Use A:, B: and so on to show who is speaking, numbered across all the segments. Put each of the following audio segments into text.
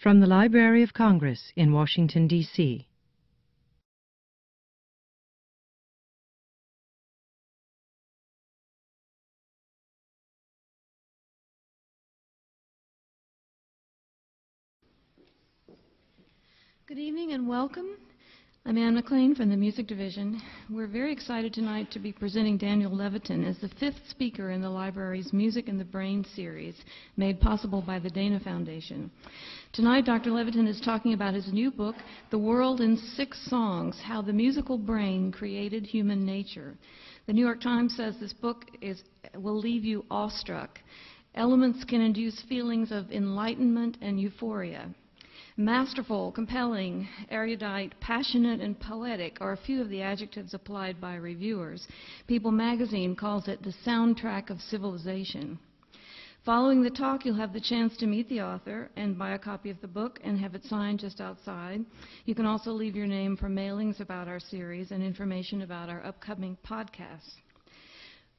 A: From the Library of Congress in Washington, D.C.
B: Good evening and welcome. I'm Anne McLean from the Music Division. We're very excited tonight to be presenting Daniel Levitin as the fifth speaker in the library's Music and the Brain series, made possible by the Dana Foundation. Tonight, Dr. Levitin is talking about his new book, The World in 6 Songs, How the Musical Brain Created Human Nature. The New York Times says this book will leave you awestruck. Elements can induce feelings of enlightenment and euphoria. Masterful, compelling, erudite, passionate, and poetic are a few of the adjectives applied by reviewers. People magazine calls it the soundtrack of civilization. Following the talk, you'll have the chance to meet the author and buy a copy of the book and have it signed just outside. You can also leave your name for mailings about our series and information about our upcoming podcasts.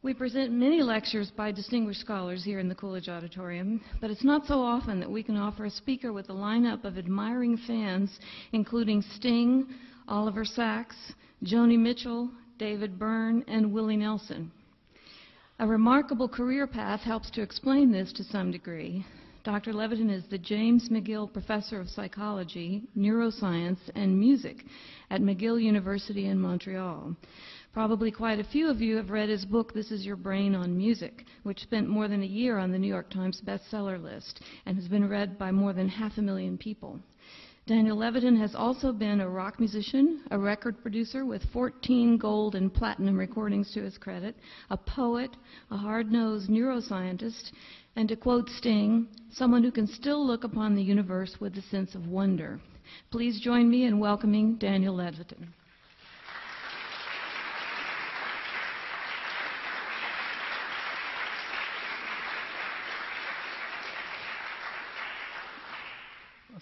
B: We present many lectures by distinguished scholars here in the Coolidge Auditorium, but it's not so often that we can offer a speaker with a lineup of admiring fans, including Sting, Oliver Sacks, Joni Mitchell, David Byrne, and Willie Nelson. A remarkable career path helps to explain this to some degree. Dr. Levitin is the James McGill Professor of Psychology, Neuroscience, and Music at McGill University in Montreal. Probably quite a few of you have read his book, This Is Your Brain on Music, which spent more than a year on the New York Times bestseller list and has been read by more than 500,000 people. Daniel Levitin has also been a rock musician, a record producer with 14 gold and platinum recordings to his credit, a poet, a hard-nosed neuroscientist, and to quote Sting, someone who can still look upon the universe with a sense of wonder. Please join me in welcoming Daniel Levitin.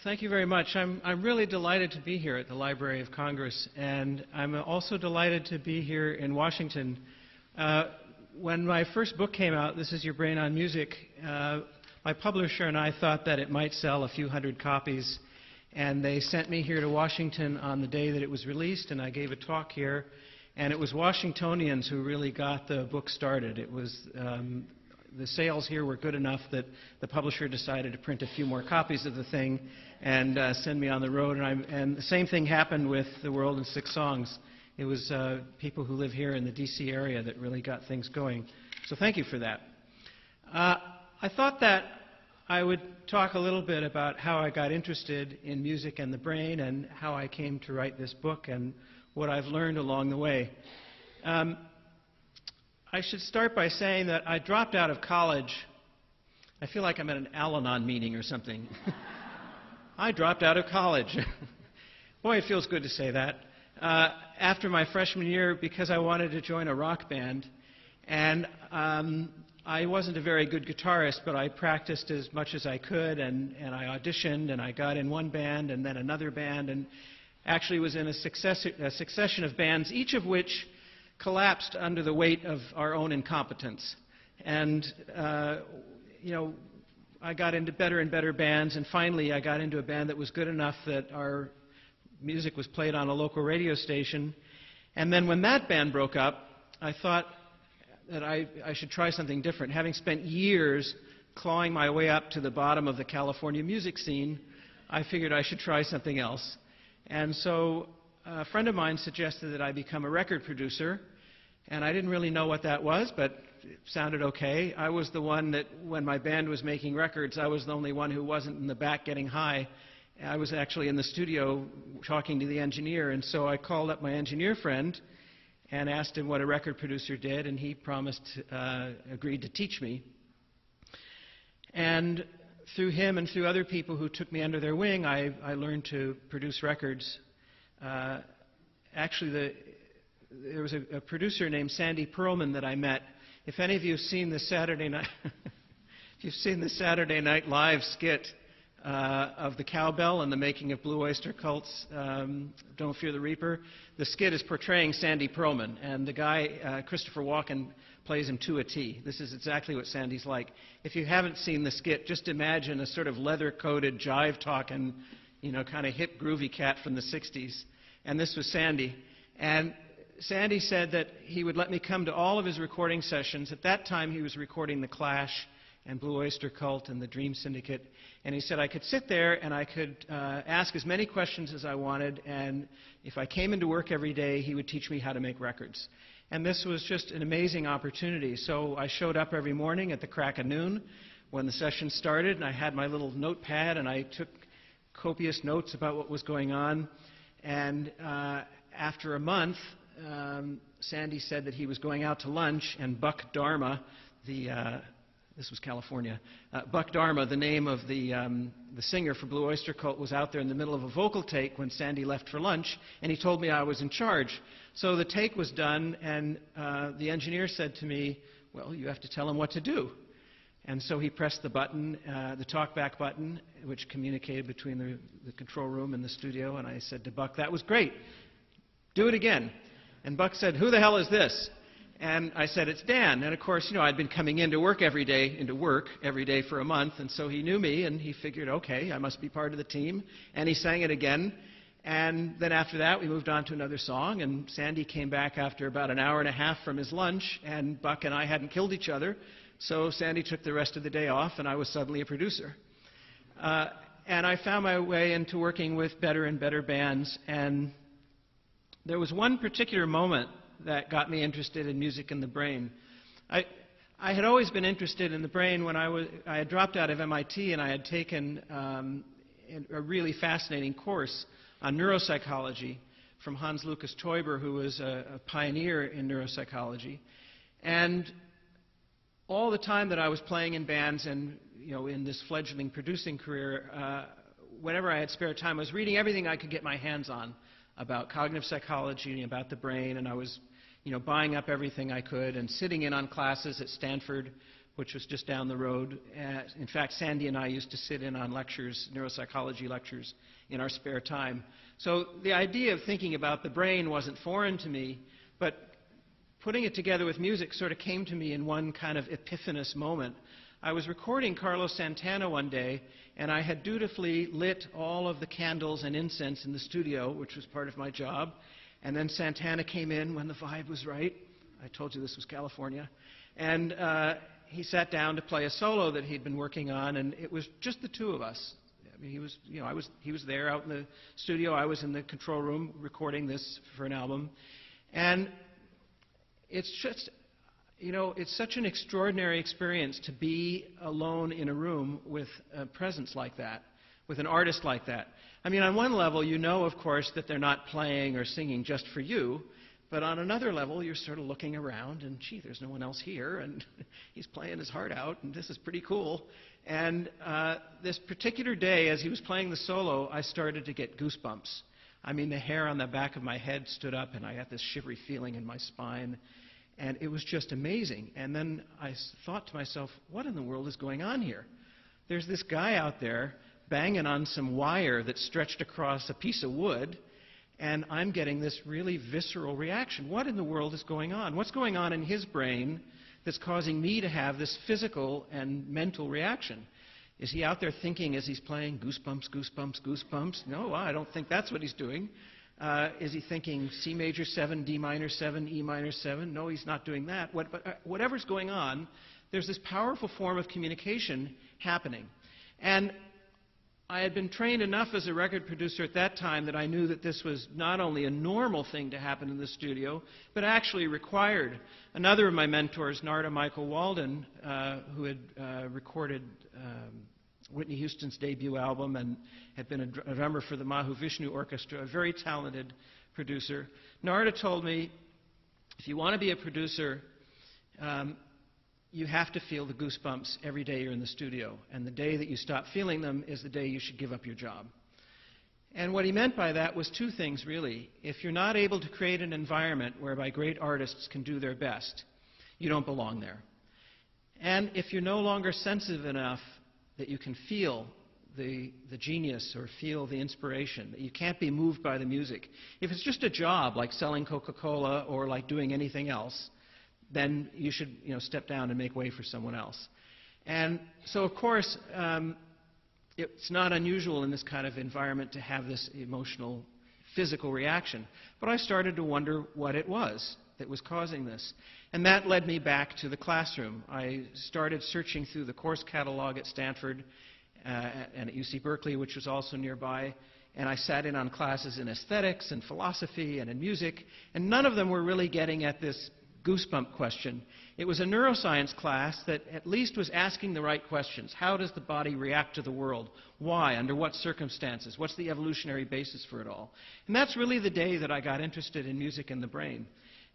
C: Thank you very much. I'm really delighted to be here at the Library of Congress, and I'm also delighted to be here in Washington. When my first book came out, This Is Your Brain on Music, my publisher and I thought that it might sell a few hundred copies, and they sent me here to Washington on the day that it was released, and I gave a talk here, and it was Washingtonians who really got the book started. It was the sales here were good enough that the publisher decided to print a few more copies of the thing and send me on the road. And the same thing happened with The World in 6 Songs. It was people who live here in the D.C. area that really got things going. So thank you for that. I thought that I would talk a little bit about how I got interested in music and the brain and how I came to write this book and what I've learned along the way. I should start by saying that I dropped out of college. I feel like I'm at an Al-Anon meeting or something. I dropped out of college. Boy, it feels good to say that. After my freshman year, because I wanted to join a rock band. And I wasn't a very good guitarist, but I practiced as much as I could, and I auditioned, and I got in one band and then another band, and actually was in a succession of bands, each of which collapsed under the weight of our own incompetence. And, you know, I got into better and better bands, and finally I got into a band that was good enough that our music was played on a local radio station. And then when that band broke up, I thought that I should try something different. Having spent years clawing my way up to the bottom of the California music scene, I figured I should try something else. And so a friend of mine suggested that I become a record producer, and I didn't really know what that was, but it sounded okay. I was the one that, when my band was making records, I was the only one who wasn't in the back getting high. I was actually in the studio talking to the engineer, and so I called up my engineer friend and asked him what a record producer did, and he agreed to teach me. And through him and through other people who took me under their wing, I learned to produce records. Actually, there was a producer named Sandy Pearlman that I met. If any of you have seen the Saturday Night, if you've seen the Saturday Night Live skit, of the cowbell and the making of Blue Oyster Cult's Don't Fear the Reaper. The skit is portraying Sandy Pearlman, and the guy, Christopher Walken, plays him to a T. This is exactly what Sandy's like. If you haven't seen the skit, just imagine a sort of leather-coated, jive-talking, kind of hip, groovy cat from the 60s. And this was Sandy. And Sandy said that he would let me come to all of his recording sessions. At that time, he was recording The Clash and Blue Oyster Cult and the Dream Syndicate. And he said I could sit there and I could ask as many questions as I wanted, and if I came into work every day, he would teach me how to make records. And this was just an amazing opportunity. So I showed up every morning at the crack of noon when the session started, and I had my little notepad, and I took copious notes about what was going on. And after a month, Sandy said that he was going out to lunch, and Buck Dharma, this was California. Buck Dharma, the name of the singer for Blue Oyster Cult, was out there in the middle of a vocal take when Sandy left for lunch, and he told me I was in charge. So the take was done, and the engineer said to me, well, you have to tell him what to do. And so he pressed the button, the talkback button, which communicated between the control room and the studio, and I said to Buck, that was great. Do it again. And Buck said, who the hell is this? And I said, it's Dan. And of course, I'd been coming into work every day for a month, and so he knew me, and he figured, okay, I must be part of the team. And he sang it again. And then after that, we moved on to another song, and Sandy came back after about an hour and a half from his lunch, and Buck and I hadn't killed each other, so Sandy took the rest of the day off, and I was suddenly a producer. And I found my way into working with better and better bands, and there was one particular moment that got me interested in music and the brain. I had always been interested in the brain when I had dropped out of MIT, and I had taken a really fascinating course on neuropsychology from Hans Lucas Teuber, who was a pioneer in neuropsychology. And all the time that I was playing in bands and in this fledgling producing career, whenever I had spare time, I was reading everything I could get my hands on about cognitive psychology and about the brain, and I was buying up everything I could and sitting in on classes at Stanford, which was just down the road. In fact, Sandy and I used to sit in on lectures, neuropsychology lectures, in our spare time. So the idea of thinking about the brain wasn't foreign to me, but putting it together with music sort of came to me in one kind of epiphanous moment. I was recording Carlos Santana one day, and I had dutifully lit all of the candles and incense in the studio, which was part of my job. And then Santana came in when the vibe was right. I told you this was California. And he sat down to play a solo that he'd been working on, and it was just the two of us. I mean, he was there out in the studio. I was in the control room recording this for an album. And it's just, it's such an extraordinary experience to be alone in a room with a presence like that, with an artist like that. I mean, on one level, of course, that they're not playing or singing just for you, but on another level, you're sort of looking around and, gee, there's no one else here, and he's playing his heart out, and this is pretty cool. And this particular day, as he was playing the solo, I started to get goosebumps. I mean, the hair on the back of my head stood up, and I got this shivery feeling in my spine. And it was just amazing. And then I thought to myself, what in the world is going on here? There's this guy out there banging on some wire that's stretched across a piece of wood, and I'm getting this really visceral reaction. What in the world is going on? What's going on in his brain that's causing me to have this physical and mental reaction? Is he out there thinking as he's playing, goosebumps, goosebumps, goosebumps? No, I don't think that's what he's doing. Is he thinking C major 7, D minor 7, E minor 7? No, he's not doing that. Whatever's going on, there's this powerful form of communication happening. And I had been trained enough as a record producer at that time that I knew that this was not only a normal thing to happen in the studio, but actually required. Another of my mentors, Narada Michael Walden, who had recorded Whitney Houston's debut album and had been a drummer for the Mahavishnu Orchestra, a very talented producer. Narada told me, if you want to be a producer, you have to feel the goosebumps every day you're in the studio. And the day that you stop feeling them is the day you should give up your job. And what he meant by that was two things, really. If you're not able to create an environment whereby great artists can do their best, you don't belong there. And if you're no longer sensitive enough that you can feel the genius or feel the inspiration, that you can't be moved by the music. If it's just a job like selling Coca-Cola or like doing anything else, then you should step down and make way for someone else. And so, of course, it's not unusual in this kind of environment to have this emotional, physical reaction. But I started to wonder what it was that was causing this. And that led me back to the classroom. I started searching through the course catalog at Stanford and at UC Berkeley, which was also nearby. And I sat in on classes in aesthetics and philosophy and in music. And none of them were really getting at this goosebump question. It was a neuroscience class that at least was asking the right questions. How does the body react to the world? Why? Under what circumstances? What's the evolutionary basis for it all? And that's really the day that I got interested in music and the brain,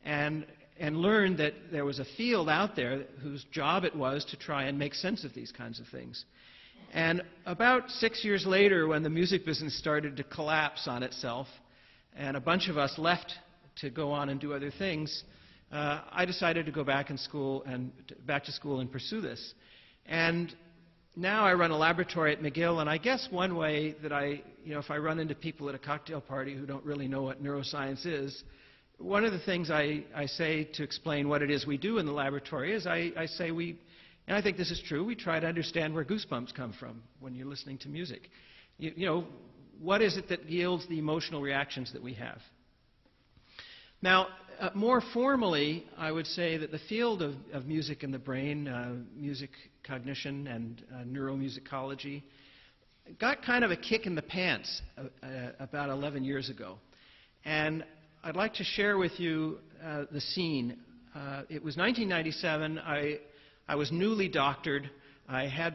C: and learned that there was a field out there whose job it was to try and make sense of these kinds of things. And about 6 years later, when the music business started to collapse on itself, and a bunch of us left to go on and do other things, I decided to go back to school and pursue this. And now I run a laboratory at McGill, and I guess one way that if I run into people at a cocktail party who don't really know what neuroscience is, one of the things I say to explain what it is we do in the laboratory is I say and I think this is true, we try to understand where goosebumps come from when you're listening to music. What is it that yields the emotional reactions that we have? Now, more formally, I would say that the field of music and the brain, music cognition and neuromusicology, got kind of a kick in the pants about 11 years ago. And I'd like to share with you the scene. It was 1997. I was newly doctored. I had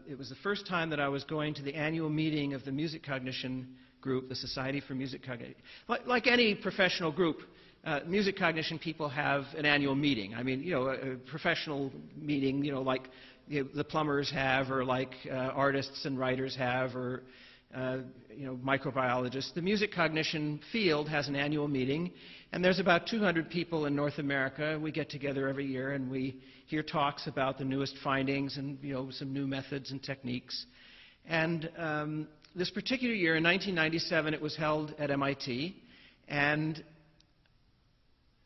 C: it was the first time that I was going to the annual meeting of the music cognition group, the Society for Music Cognition. Like any professional group, music cognition people have an annual meeting. I mean, a professional meeting, like the plumbers have, or like artists and writers have, or microbiologists. The music cognition field has an annual meeting, and there's about 200 people in North America. We get together every year, and we hear talks about the newest findings and some new methods and techniques. And this particular year, in 1997, it was held at MIT, and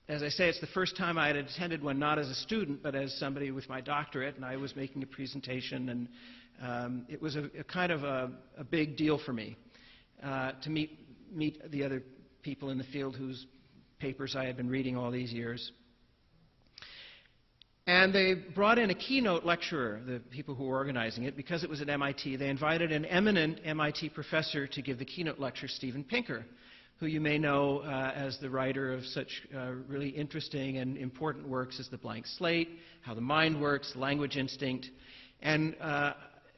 C: as I say, it's the first time I had attended one, not as a student, but as somebody with my doctorate, and I was making a presentation, and it was a kind of a big deal for me to meet the other people in the field whose papers I had been reading all these years. And they brought in a keynote lecturer, the people who were organizing it, because it was at MIT. They invited an eminent MIT professor to give the keynote lecture, Steven Pinker, who you may know as the writer of such really interesting and important works as The Blank Slate, How the Mind Works, Language Instinct. And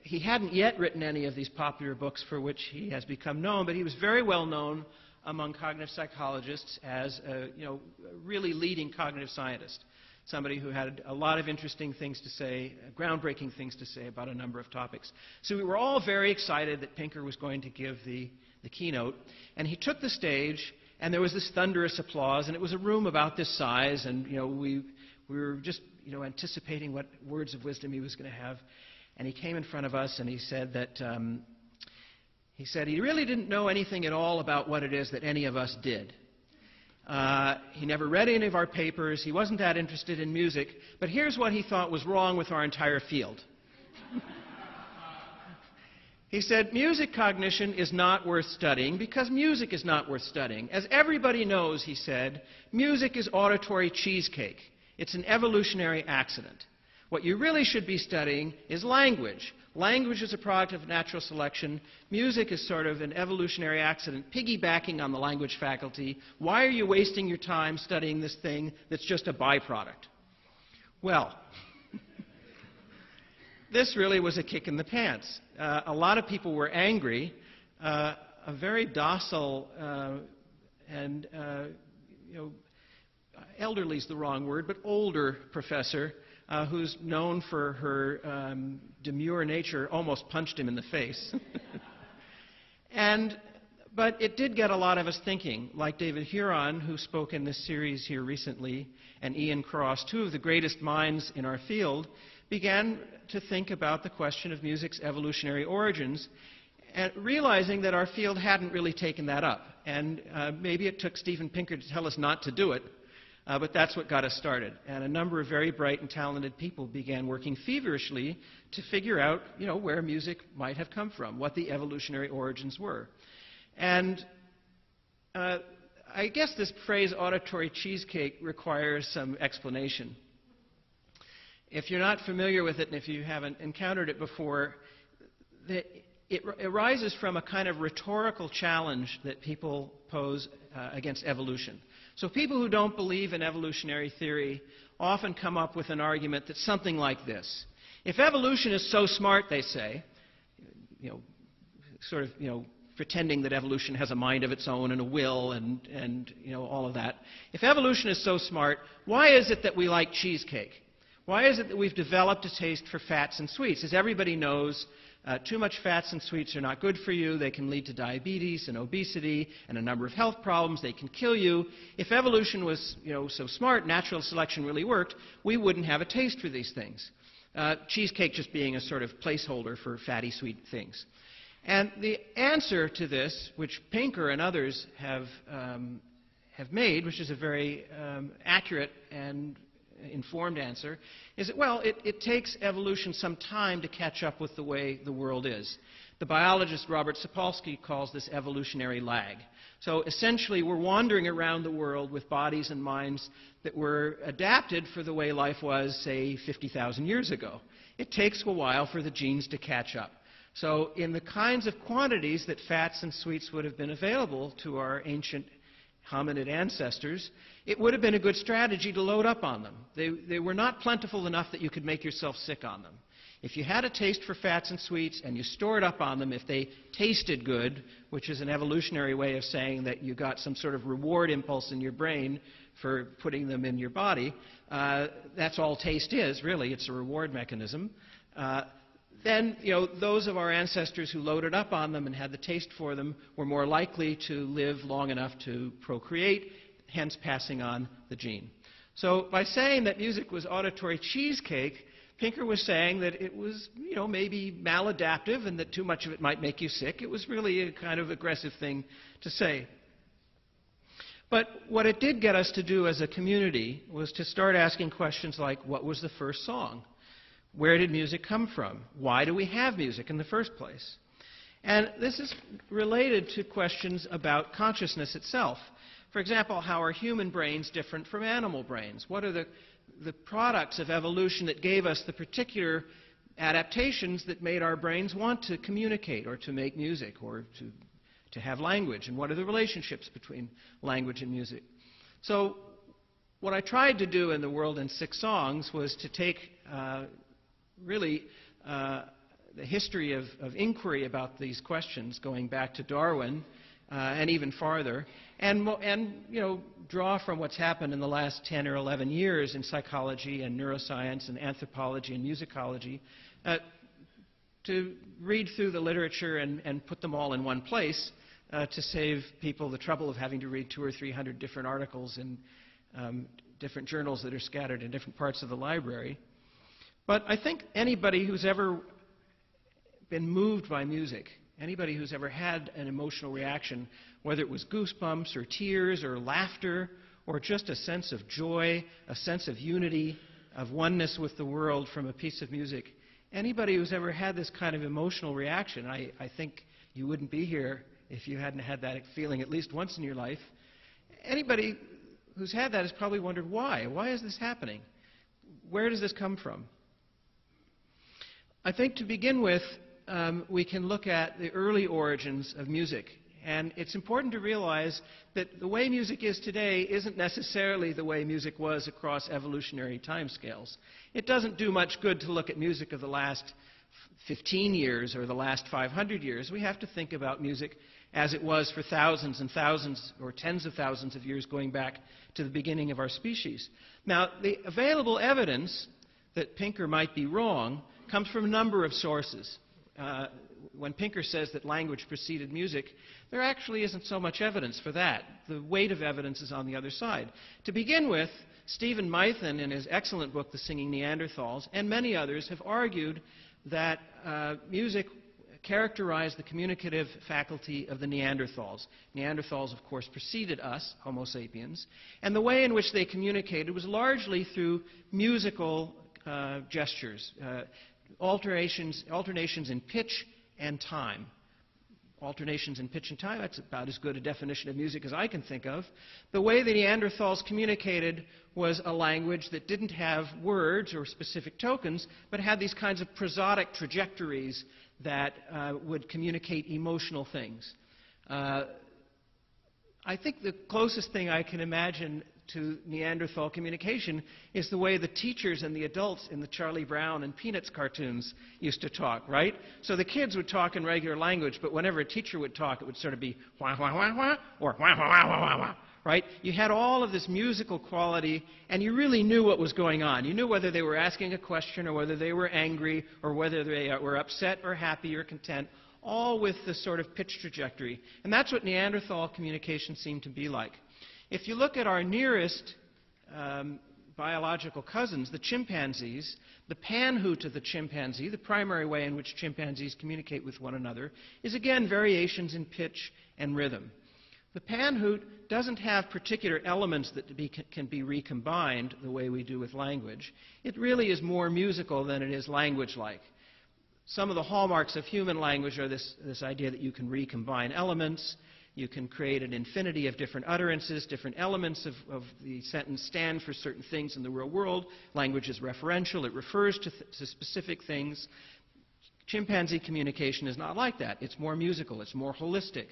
C: he hadn't yet written any of these popular books for which he has become known, but he was very well known among cognitive psychologists as a really leading cognitive scientist, somebody who had a lot of interesting things to say, groundbreaking things to say about a number of topics. So we were all very excited that Pinker was going to give the keynote, and he took the stage, and there was this thunderous applause, and it was a room about this size, and we were just anticipating what words of wisdom he was going to have. And he came in front of us, and he said that he really didn't know anything at all about what it is that any of us did. He never read any of our papers. He wasn't that interested in music. But here's what he thought was wrong with our entire field. He said, music cognition is not worth studying because music is not worth studying. As everybody knows, he said, music is auditory cheesecake. It's an evolutionary accident. What you really should be studying is language. Language is a product of natural selection. Music is sort of an evolutionary accident, piggybacking on the language faculty. Why are you wasting your time studying this thing that's just a byproduct? Well, this really was a kick in the pants. A lot of people were angry. A very docile and, elderly is the wrong word, but older professor who's known for her demure nature almost punched him in the face. But it did get a lot of us thinking, like David Huron, who spoke in this series here recently, and Ian Cross, two of the greatest minds in our field. began to think about the question of music's evolutionary origins, and realizing that our field hadn't really taken that up. And maybe it took Steven Pinker to tell us not to do it, but that's what got us started. And a number of very bright and talented people began working feverishly to figure out, where music might have come from, what the evolutionary origins were. And I guess this phrase auditory cheesecake requires some explanation. If you're not familiar with it and if you haven't encountered it before, it arises from a kind of rhetorical challenge that people pose against evolution. So people who don't believe in evolutionary theory often come up with an argument that's something like this. If evolution is so smart, they say, pretending that evolution has a mind of its own and a will and all of that. If evolution is so smart, why is it that we like cheesecake? Why is it that we've developed a taste for fats and sweets? As everybody knows, too much fats and sweets are not good for you. They can lead to diabetes and obesity and a number of health problems. They can kill you. If evolution was so smart, natural selection really worked, we wouldn't have a taste for these things. Cheesecake just being a sort of placeholder for fatty, sweet things. And the answer to this, which Pinker and others have made, which is a very accurate and informed answer, is that, well, it takes evolution some time to catch up with the way the world is. The biologist Robert Sapolsky calls this evolutionary lag. So essentially, we're wandering around the world with bodies and minds that were adapted for the way life was, say, 50,000 years ago. It takes a while for the genes to catch up. So in the kinds of quantities that fats and sweets would have been available to our ancient hominid ancestors, it would have been a good strategy to load up on them. They were not plentiful enough that you could make yourself sick on them. If you had a taste for fats and sweets and you stored up on them, if they tasted good, which is an evolutionary way of saying that you got some sort of reward impulse in your brain for putting them in your body, that's all taste is, really. It's a reward mechanism. Then, those of our ancestors who loaded up on them and had the taste for them were more likely to live long enough to procreate, hence passing on the gene. So by saying that music was auditory cheesecake, Pinker was saying that it was, maybe maladaptive and that too much of it might make you sick. It was really a kind of aggressive thing to say. But what it did get us to do as a community was to start asking questions like, what was the first song? Where did music come from? Why do we have music in the first place? And this is related to questions about consciousness itself. For example, how are human brains different from animal brains? What are the products of evolution that gave us the particular adaptations that made our brains want to communicate or to make music or to have language? And what are the relationships between language and music? So what I tried to do in The World in 6 Songs was to take really the history of inquiry about these questions going back to Darwin and even farther, and draw from what's happened in the last 10 or 11 years in psychology and neuroscience and anthropology and musicology, to read through the literature and put them all in one place to save people the trouble of having to read 200 or 300 different articles in different journals that are scattered in different parts of the library. But I think anybody who's ever been moved by music, anybody who's ever had an emotional reaction, whether it was goosebumps or tears or laughter or just a sense of joy, a sense of unity, of oneness with the world from a piece of music, anybody who's ever had this kind of emotional reaction, I think you wouldn't be here if you hadn't had that feeling at least once in your life. Anybody who's had that has probably wondered why. Why is this happening? Where does this come from? I think to begin with, we can look at the early origins of music. And it's important to realize that the way music is today isn't necessarily the way music was across evolutionary timescales. It doesn't do much good to look at music of the last 15 years or the last 500 years. We have to think about music as it was for thousands and thousands or tens of thousands of years going back to the beginning of our species. Now, the available evidence that Pinker might be wrong comes from a number of sources. When Pinker says that language preceded music, there actually isn't so much evidence for that. The weight of evidence is on the other side. To begin with, Stephen Mython, in his excellent book, The Singing Neanderthals, and many others have argued that music characterized the communicative faculty of the Neanderthals. Neanderthals, of course, preceded us, Homo sapiens, and the way in which they communicated was largely through musical gestures, alternations in pitch and time. Alternations in pitch and time, that's about as good a definition of music as I can think of. The way the Neanderthals communicated was a language that didn't have words or specific tokens, but had these kinds of prosodic trajectories that would communicate emotional things. I think the closest thing I can imagine to Neanderthal communication is the way the teachers and the adults in the Charlie Brown and Peanuts cartoons used to talk, right? So the kids would talk in regular language, but whenever a teacher would talk, it would sort of be wah, wah, wah, wah, or wah, wah, wah, wah, wah, wah, right? You had all of this musical quality, and you really knew what was going on. You knew whether they were asking a question or whether they were angry or whether they were upset or happy or content, all with this sort of pitch trajectory. And that's what Neanderthal communication seemed to be like. If you look at our nearest biological cousins, the chimpanzees, the panhoot of the chimpanzee, the primary way in which chimpanzees communicate with one another, is again variations in pitch and rhythm. The panhoot doesn't have particular elements that can be recombined the way we do with language. It really is more musical than it is language-like. Some of the hallmarks of human language are this idea that you can recombine elements. You can create an infinity of different utterances, different elements of the sentence stand for certain things in the real world. Language is referential. It refers to specific things. Chimpanzee communication is not like that. It's more musical. It's more holistic.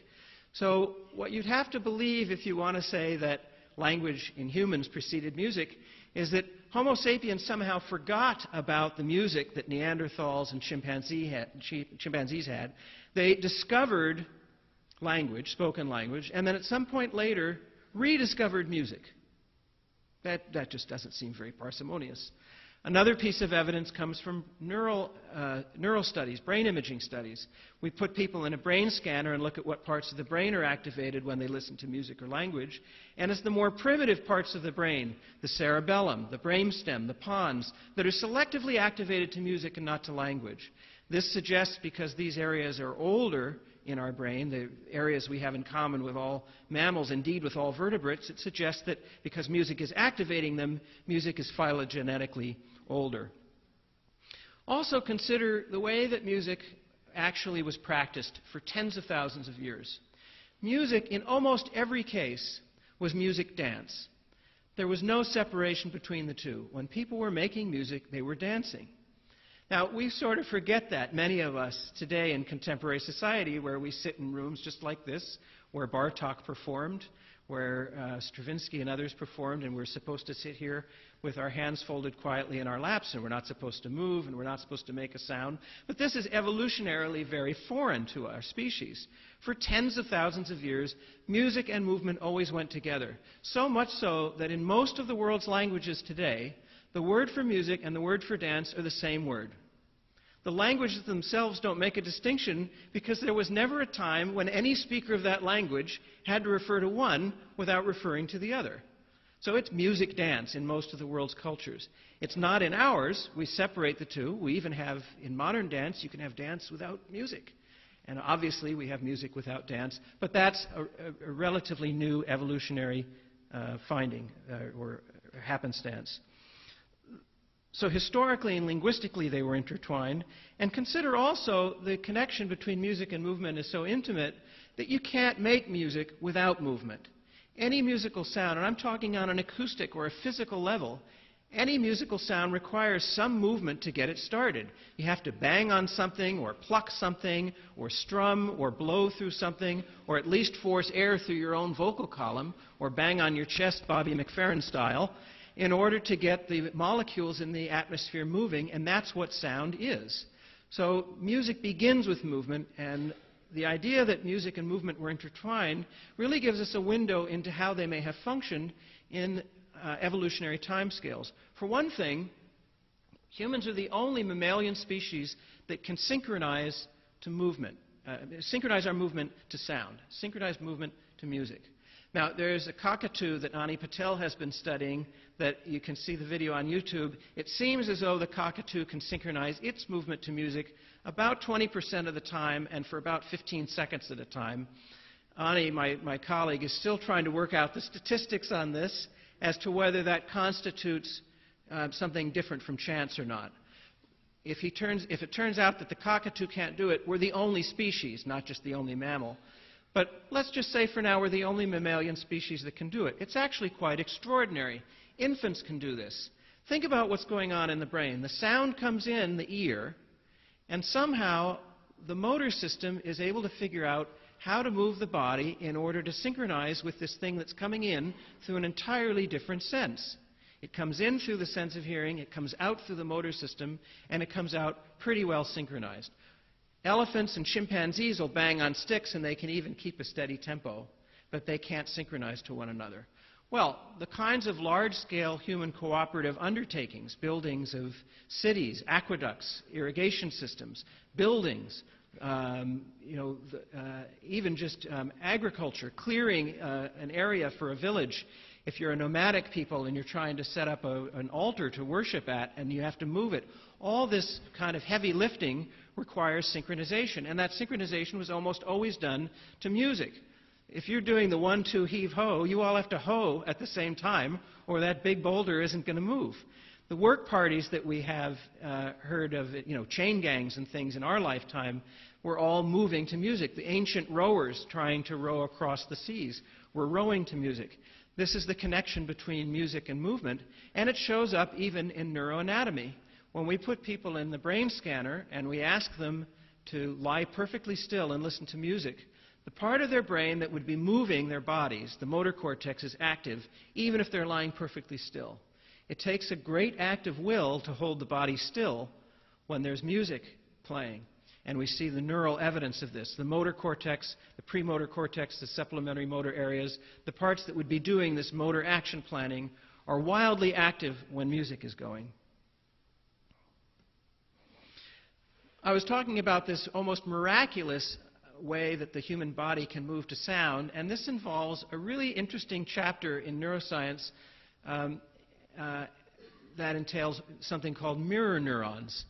C: So what you'd have to believe if you want to say that language in humans preceded music is that Homo sapiens somehow forgot about the music that Neanderthals and chimpanzees had. They discovered language, spoken language, and then at some point later rediscovered music. That just doesn't seem very parsimonious. Another piece of evidence comes from neural studies, brain imaging studies. We put people in a brain scanner and look at what parts of the brain are activated when they listen to music or language. And it's the more primitive parts of the brain, the cerebellum, the brainstem, the pons, that are selectively activated to music and not to language. This suggests, because these areas are older in our brain, the areas we have in common with all mammals, indeed with all vertebrates, it suggests that because music is activating them, music is phylogenetically older. Also consider the way that music actually was practiced for tens of thousands of years. Music, in almost every case, was music dance. There was no separation between the two. When people were making music, they were dancing. Now, we sort of forget that, many of us today in contemporary society, where we sit in rooms just like this, where Bartók performed, where Stravinsky and others performed, and we're supposed to sit here with our hands folded quietly in our laps, and we're not supposed to move, and we're not supposed to make a sound. But this is evolutionarily very foreign to our species. For tens of thousands of years, music and movement always went together. So much so that in most of the world's languages today, the word for music and the word for dance are the same word. The languages themselves don't make a distinction because there was never a time when any speaker of that language had to refer to one without referring to the other. So it's music dance in most of the world's cultures. It's not in ours. We separate the two. We even have, in modern dance, you can have dance without music. And obviously we have music without dance, but that's a relatively new evolutionary finding or happenstance. So historically and linguistically they were intertwined. And consider also the connection between music and movement is so intimate that you can't make music without movement. Any musical sound, and I'm talking on an acoustic or a physical level, any musical sound requires some movement to get it started. You have to bang on something or pluck something or strum or blow through something or at least force air through your own vocal column or bang on your chest Bobby McFerrin style in order to get the molecules in the atmosphere moving, and that's what sound is. So music begins with movement, and the idea that music and movement were intertwined really gives us a window into how they may have functioned in evolutionary timescales. For one thing, humans are the only mammalian species that can synchronize to movement, synchronize our movement to sound, synchronize movement to music. Now, there's a cockatoo that Ani Patel has been studying that you can see the video on YouTube. It seems as though the cockatoo can synchronize its movement to music about 20% of the time and for about 15 seconds at a time. Ani, my colleague, is still trying to work out the statistics on this as to whether that constitutes something different from chance or not. If it turns out that the cockatoo can't do it, we're the only species, not just the only mammal. But let's just say for now we're the only mammalian species that can do it. It's actually quite extraordinary. Infants can do this. Think about what's going on in the brain. The sound comes in the ear, and somehow the motor system is able to figure out how to move the body in order to synchronize with this thing that's coming in through an entirely different sense. It comes in through the sense of hearing, it comes out through the motor system, and it comes out pretty well synchronized. Elephants and chimpanzees will bang on sticks, and they can even keep a steady tempo, but they can't synchronize to one another. Well, the kinds of large-scale human cooperative undertakings, buildings of cities, aqueducts, irrigation systems, buildings, even just agriculture, clearing an area for a village. If you're a nomadic people and you're trying to set up an altar to worship at and you have to move it, all this kind of heavy lifting requires synchronization. And that synchronization was almost always done to music. If you're doing the 1-2 heave-ho, you all have to ho at the same time, or that big boulder isn't going to move. The work parties that we have heard of, chain gangs and things in our lifetime, were all moving to music. The ancient rowers trying to row across the seas were rowing to music. This is the connection between music and movement, and it shows up even in neuroanatomy. When we put people in the brain scanner and we ask them to lie perfectly still and listen to music, the part of their brain that would be moving their bodies, the motor cortex, is active even if they're lying perfectly still. It takes a great act of will to hold the body still when there's music playing. And we see the neural evidence of this. The motor cortex, the premotor cortex, the supplementary motor areas, the parts that would be doing this motor action planning are wildly active when music is going. I was talking about this almost miraculous way that the human body can move to sound, and this involves a really interesting chapter in neuroscience that entails something called mirror neurons.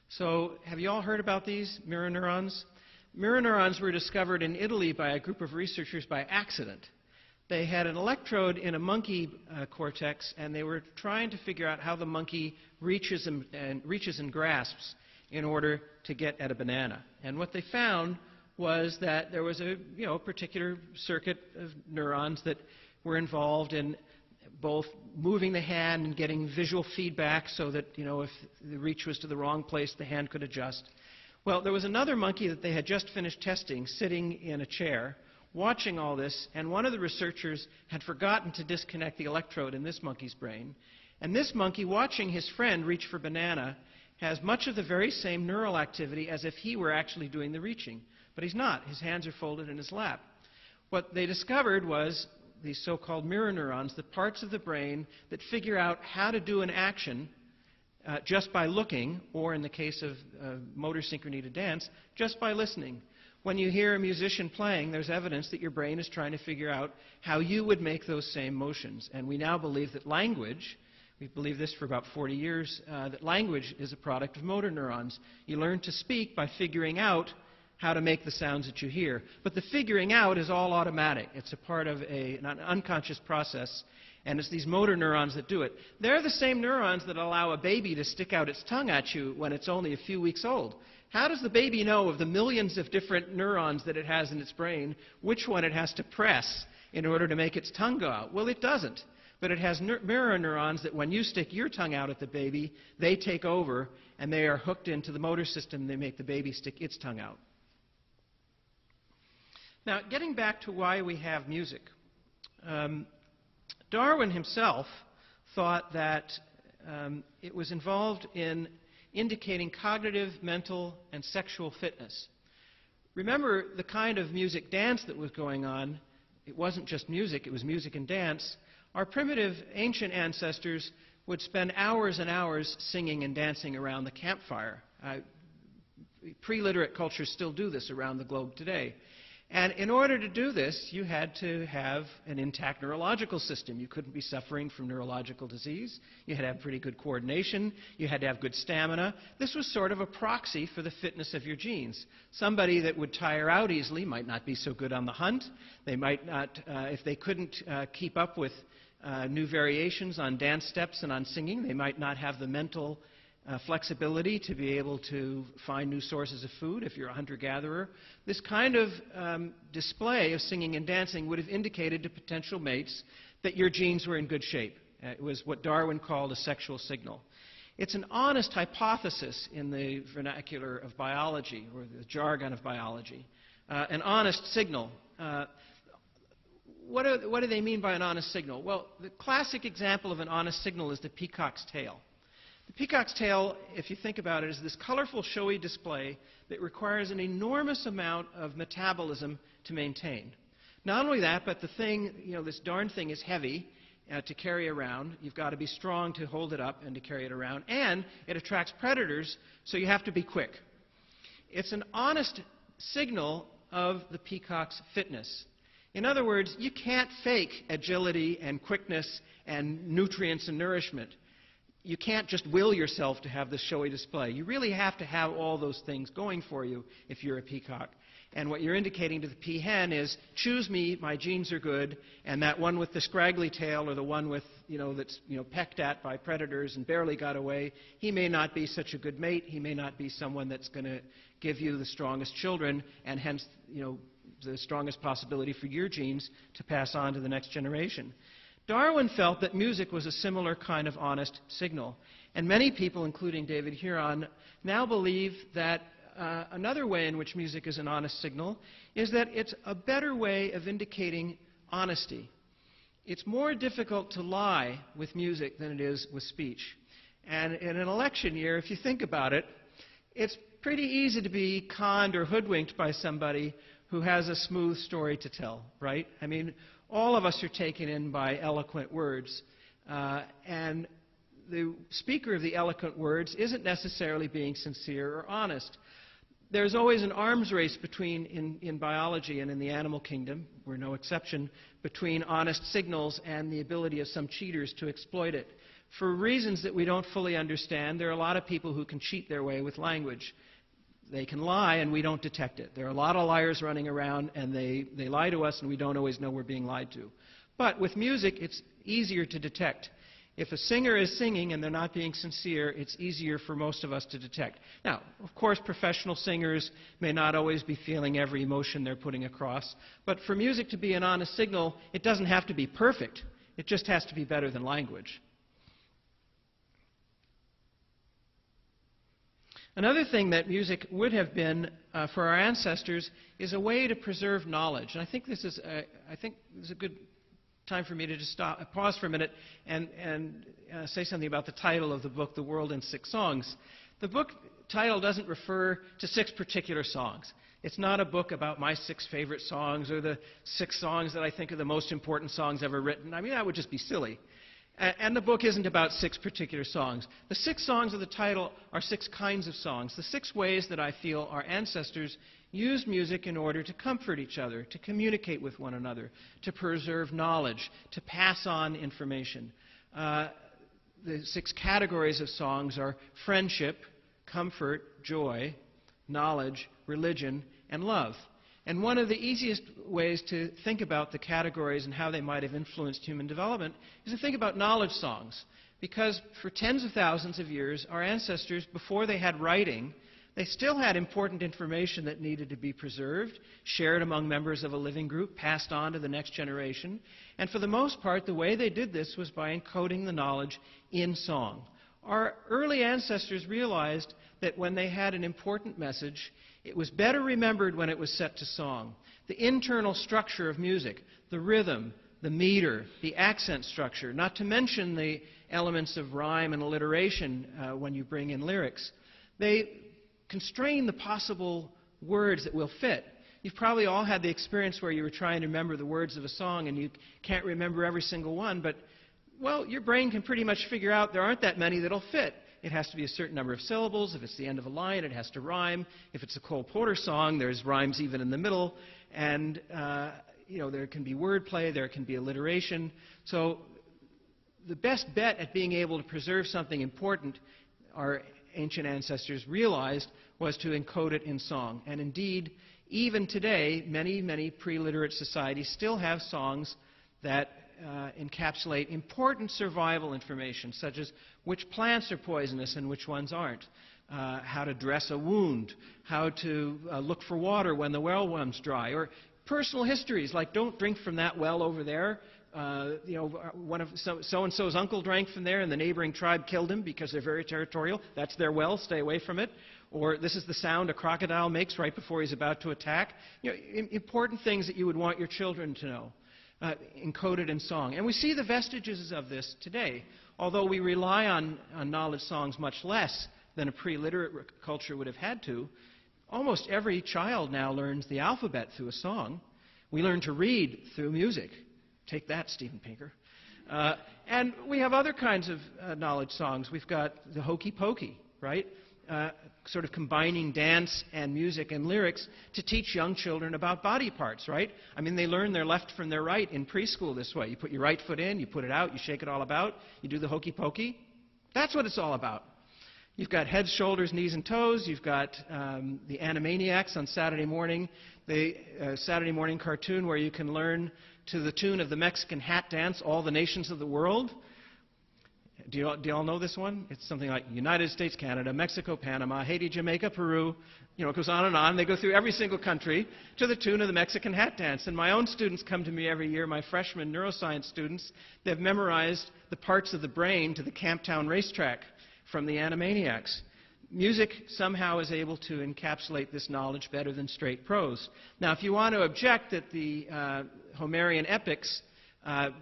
C: So have you all heard about these mirror neurons? Mirror neurons were discovered in Italy by a group of researchers by accident. They had an electrode in a monkey cortex, and they were trying to figure out how the monkey reaches and grasps in order to get at a banana. And what they found was that there was a particular circuit of neurons that were involved in both moving the hand and getting visual feedback so that, if the reach was to the wrong place, the hand could adjust. Well, there was another monkey that they had just finished testing, sitting in a chair, watching all this, and one of the researchers had forgotten to disconnect the electrode in this monkey's brain. And this monkey, watching his friend reach for banana, has much of the very same neural activity as if he were actually doing the reaching. But he's not. His hands are folded in his lap. What they discovered was these so-called mirror neurons, the parts of the brain that figure out how to do an action just by looking, or in the case of motor synchrony to dance, just by listening. When you hear a musician playing, there's evidence that your brain is trying to figure out how you would make those same motions. And we now believe that language, we've believed this for about 40 years, that language is a product of motor neurons. You learn to speak by figuring out how to make the sounds that you hear. But the figuring out is all automatic. It's a part of an unconscious process, and it's these motor neurons that do it. They're the same neurons that allow a baby to stick out its tongue at you when it's only a few weeks old. How does the baby know of the millions of different neurons that it has in its brain, which one it has to press in order to make its tongue go out? Well, it doesn't. But it has mirror neurons that when you stick your tongue out at the baby, they take over, and they are hooked into the motor system. They make the baby stick its tongue out. Now, getting back to why we have music, Darwin himself thought that it was involved in indicating cognitive, mental, and sexual fitness. Remember the kind of music dance that was going on. It wasn't just music, it was music and dance. Our primitive ancient ancestors would spend hours and hours singing and dancing around the campfire. Pre-literate cultures still do this around the globe today. And in order to do this, you had to have an intact neurological system. You couldn't be suffering from neurological disease. You had to have pretty good coordination. You had to have good stamina. This was sort of a proxy for the fitness of your genes. Somebody that would tire out easily might not be so good on the hunt. They might not, if they couldn't keep up with new variations on dance steps and on singing, they might not have the mental flexibility to be able to find new sources of food if you're a hunter-gatherer. This kind of display of singing and dancing would have indicated to potential mates that your genes were in good shape. It was what Darwin called a sexual signal. It's an honest hypothesis in the vernacular of biology, or the jargon of biology. An honest signal. What do they mean by an honest signal? Well, the classic example of an honest signal is the peacock's tail. The peacock's tail, if you think about it, is this colorful, showy display that requires an enormous amount of metabolism to maintain. Not only that, but the thing, this darn thing is heavy to carry around. You've got to be strong to hold it up and to carry it around. And it attracts predators, so you have to be quick. It's an honest signal of the peacock's fitness. In other words, you can't fake agility and quickness and nutrients and nourishment. You can't just will yourself to have this showy display. You really have to have all those things going for you if you're a peacock. And what you're indicating to the peahen is, choose me, my genes are good, and that one with the scraggly tail, or the one with, that's pecked at by predators and barely got away, he may not be such a good mate. He may not be someone that's going to give you the strongest children, and hence, the strongest possibility for your genes to pass on to the next generation. Darwin felt that music was a similar kind of honest signal. And many people, including David Huron, now believe that another way in which music is an honest signal is that it's a better way of indicating honesty. It's more difficult to lie with music than it is with speech. And in an election year, if you think about it, it's pretty easy to be conned or hoodwinked by somebody who has a smooth story to tell, right? I mean, all of us are taken in by eloquent words, and the speaker of the eloquent words isn't necessarily being sincere or honest. There's always an arms race in biology and in the animal kingdom, we're no exception, between honest signals and the ability of some cheaters to exploit it. For reasons that we don't fully understand, there are a lot of people who can cheat their way with language. They can lie and we don't detect it. There are a lot of liars running around and they lie to us and we don't always know we're being lied to. But with music, it's easier to detect. If a singer is singing and they're not being sincere, it's easier for most of us to detect. Now, of course, professional singers may not always be feeling every emotion they're putting across. But for music to be an honest signal, it doesn't have to be perfect. It just has to be better than language. Another thing that music would have been for our ancestors is a way to preserve knowledge. And I think this is a good time for me to just pause for a minute and say something about the title of the book, The World in 6 Songs. The book title doesn't refer to 6 particular songs. It's not a book about my 6 favorite songs or the 6 songs that I think are the most important songs ever written. I mean, that would just be silly. And the book isn't about 6 particular songs. The 6 songs of the title are 6 kinds of songs, the 6 ways that I feel our ancestors used music in order to comfort each other, to communicate with one another, to preserve knowledge, to pass on information. The 6 categories of songs are friendship, comfort, joy, knowledge, religion, and love. And one of the easiest ways to think about the categories and how they might have influenced human development is to think about knowledge songs. Because for tens of thousands of years, our ancestors, before they had writing, they still had important information that needed to be preserved, shared among members of a living group, passed on to the next generation. And for the most part, the way they did this was by encoding the knowledge in song. Our early ancestors realized that when they had an important message, it was better remembered when it was set to song. The internal structure of music, the rhythm, the meter, the accent structure, not to mention the elements of rhyme and alliteration when you bring in lyrics, they constrain the possible words that will fit. You've probably all had the experience where you were trying to remember the words of a song and you can't remember every single one, but, well, your brain can pretty much figure out there aren't that many that'll fit. it has to be a certain number of syllables. If it's the end of a line, it has to rhyme. If it's a Cole Porter song, there's rhymes even in the middle. And there can be wordplay, there can be alliteration. So the best bet at being able to preserve something important, our ancient ancestors realized, was to encode it in song. And indeed, even today, many, many pre-literate societies still have songs that encapsulate important survival information, such as which plants are poisonous and which ones aren't, how to dress a wound, how to look for water when the well runs dry, or personal histories like don't drink from that well over there. One of so-and-so's uncle drank from there and the neighboring tribe killed him because they're very territorial. That's their well, stay away from it. Or this is the sound a crocodile makes right before he's about to attack. Important things that you would want your children to know, encoded in song. And we see the vestiges of this today. Although we rely on knowledge songs much less than a pre-literate culture would have had to, almost every child now learns the alphabet through a song. We learn to read through music. Take that, Steven Pinker. And we have other kinds of knowledge songs. We've got the Hokey Pokey, right? Sort of combining dance and music and lyrics to teach young children about body parts, right? I mean, they learn their left from their right in preschool this way. You put your right foot in, you put it out, you shake it all about, you do the Hokey Pokey. That's what it's all about. You've got heads, shoulders, knees, and toes. You've got the Animaniacs on Saturday morning, the Saturday morning cartoon where you can learn to the tune of the Mexican hat dance, All the Nations of the World. Do you all know this one? It's something like United States, Canada, Mexico, Panama, Haiti, Jamaica, Peru. It goes on and on. They go through every single country to the tune of the Mexican hat dance. And my own students come to me every year, my freshman neuroscience students. They've memorized the parts of the brain to the Camptown racetrack from the Animaniacs. Music somehow is able to encapsulate this knowledge better than straight prose. Now, if you want to object that the Homerian epics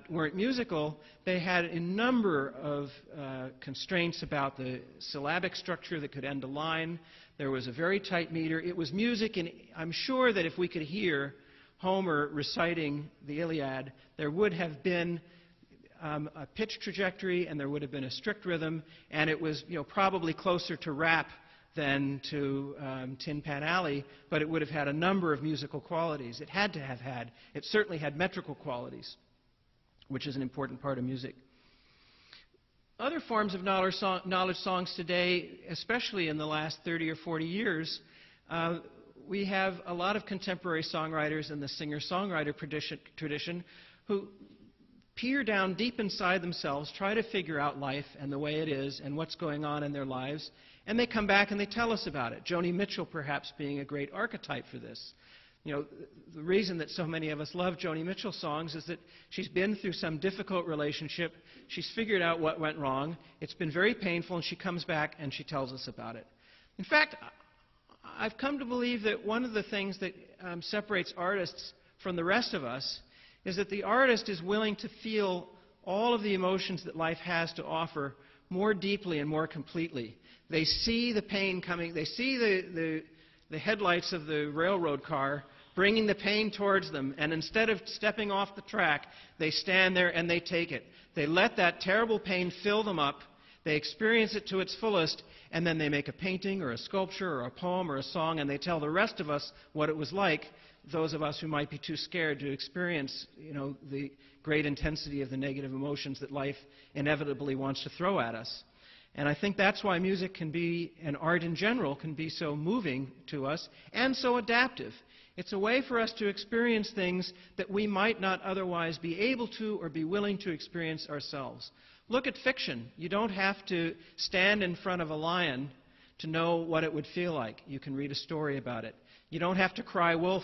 C: weren't musical, they had a number of constraints about the syllabic structure that could end a line. There was a very tight meter. It was music, and I'm sure that if we could hear Homer reciting the Iliad, there would have been a pitch trajectory, and there would have been a strict rhythm, and it was probably closer to rap than to Tin Pan Alley, but it would have had a number of musical qualities. It had to have had. It certainly had metrical qualities, which is an important part of music. Other forms of knowledge songs today, especially in the last 30 or 40 years, we have a lot of contemporary songwriters in the singer-songwriter tradition who peer down deep inside themselves, try to figure out life and the way it is and what's going on in their lives, and they come back and they tell us about it. Joni Mitchell perhaps being a great archetype for this. The reason that so many of us love Joni Mitchell songs is that she's been through some difficult relationship, she's figured out what went wrong, it's been very painful, and she comes back and she tells us about it. In fact, I've come to believe that one of the things that separates artists from the rest of us is that the artist is willing to feel all of the emotions that life has to offer more deeply and more completely. They see the pain coming. They see the headlights of the railroad car bringing the pain towards them, and instead of stepping off the track, they stand there and they take it. They let that terrible pain fill them up. They experience it to its fullest, and then they make a painting or a sculpture or a poem or a song, and they tell the rest of us what it was like, those of us who might be too scared to experience, the great intensity of the negative emotions that life inevitably wants to throw at us. And I think that's why music can be, and art in general, can be so moving to us and so adaptive. It's a way for us to experience things that we might not otherwise be able to or be willing to experience ourselves. Look at fiction. You don't have to stand in front of a lion to know what it would feel like. You can read a story about it. You don't have to cry wolf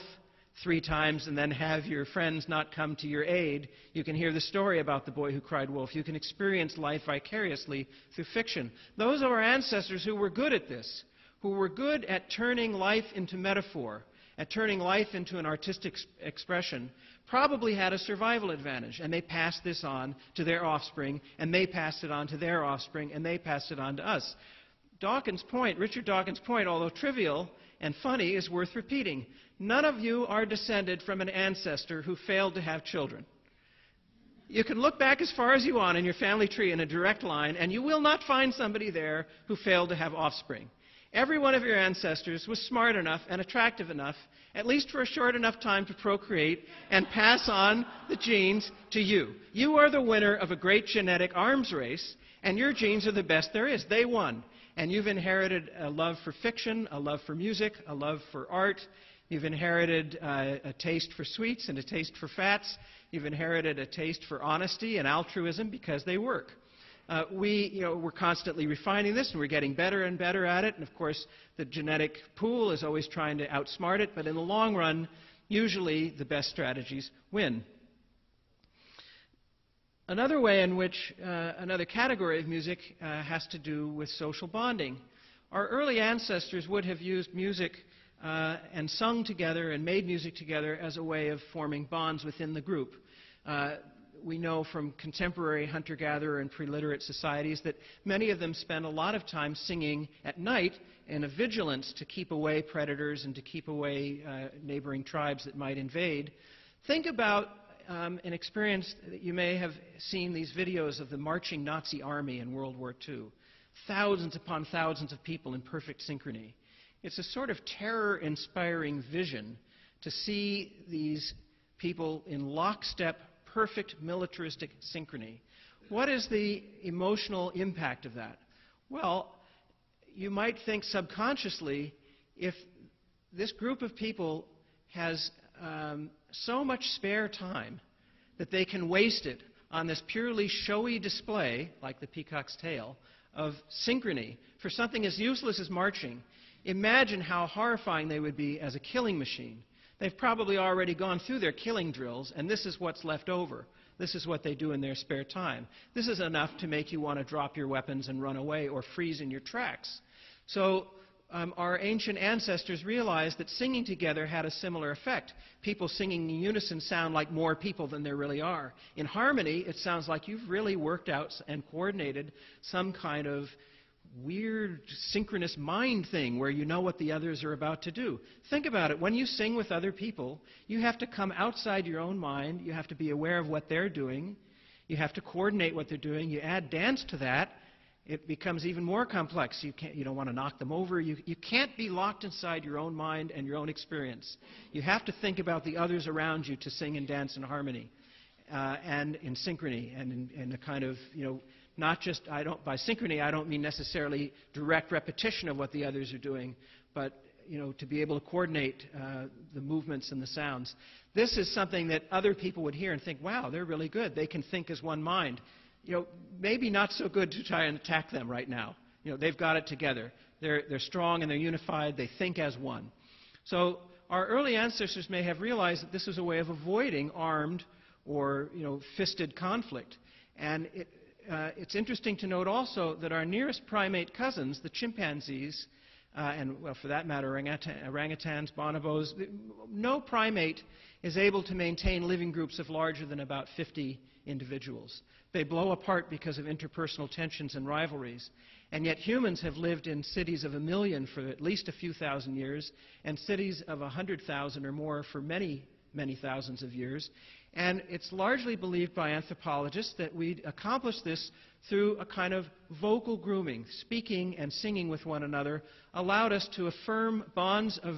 C: 3 times and then have your friends not come to your aid. You can hear the story about the boy who cried wolf. You can experience life vicariously through fiction. Those are our ancestors who were good at this, who were good at turning life into metaphor, at turning life into an artistic expression, probably had a survival advantage, and they passed this on to their offspring, and they passed it on to their offspring, and they passed it on to us. Richard Dawkins' point, although trivial and funny, is worth repeating. None of you are descended from an ancestor who failed to have children. You can look back as far as you want in your family tree in a direct line, and you will not find somebody there who failed to have offspring. Every one of your ancestors was smart enough and attractive enough, at least for a short enough time, to procreate and pass on the genes to you. You are the winner of a great genetic arms race, and your genes are the best there is. They won. And you've inherited a love for fiction, a love for music, a love for art. You've inherited a taste for sweets and a taste for fats. You've inherited a taste for honesty and altruism because they work. We're constantly refining this, and we're getting better and better at it. And of course, the genetic pool is always trying to outsmart it. But in the long run, usually the best strategies win. Another way in which another category of music has to do with social bonding. Our early ancestors would have used music and sung together and made music together as a way of forming bonds within the group. We know from contemporary hunter-gatherer and pre-literate societies that many of them spend a lot of time singing at night in a vigilance to keep away predators and to keep away neighboring tribes that might invade. Think about an experience that you may have seen these videos of the marching Nazi army in World War II. Thousands upon thousands of people in perfect synchrony. It's a sort of terror-inspiring vision to see these people in lockstep, perfect militaristic synchrony. What is the emotional impact of that? Well, you might think subconsciously, if this group of people has so much spare time that they can waste it on this purely showy display, like the peacock's tail, of synchrony for something as useless as marching, imagine how horrifying they would be as a killing machine. They've probably already gone through their killing drills, and this is what's left over. This is what they do in their spare time. This is enough to make you want to drop your weapons and run away or freeze in your tracks. So our ancient ancestors realized that singing together had a similar effect. People singing in unison sound like more people than there really are. In harmony, it sounds like you've really worked out and coordinated some kind of weird synchronous mind thing where you know what the others are about to do. Think about it. When you sing with other people, you have to come outside your own mind. You have to be aware of what they're doing. You have to coordinate what they're doing. You add dance to that, it becomes even more complex. You don't want to knock them over. You can't be locked inside your own mind and your own experience. You have to think about the others around you to sing and dance in harmony and in synchrony and in a kind of, not just, by synchrony, I don't mean necessarily direct repetition of what the others are doing, but to be able to coordinate the movements and the sounds. This is something that other people would hear and think, wow, they're really good. They can think as one mind. Maybe not so good to try and attack them right now. They've got it together. They're strong and they're unified. They think as one. So our early ancestors may have realized that this was a way of avoiding armed or fisted conflict. And it's interesting to note also that our nearest primate cousins, the chimpanzees, and well, for that matter, orangutans, bonobos, no primate is able to maintain living groups of larger than about 50 individuals. They blow apart because of interpersonal tensions and rivalries. And yet humans have lived in cities of 1 million for at least a few thousand years, and cities of 100,000 or more for many, many thousands of years. And it's largely believed by anthropologists that we accomplish this through a kind of vocal grooming. Speaking and singing with one another allowed us to affirm bonds of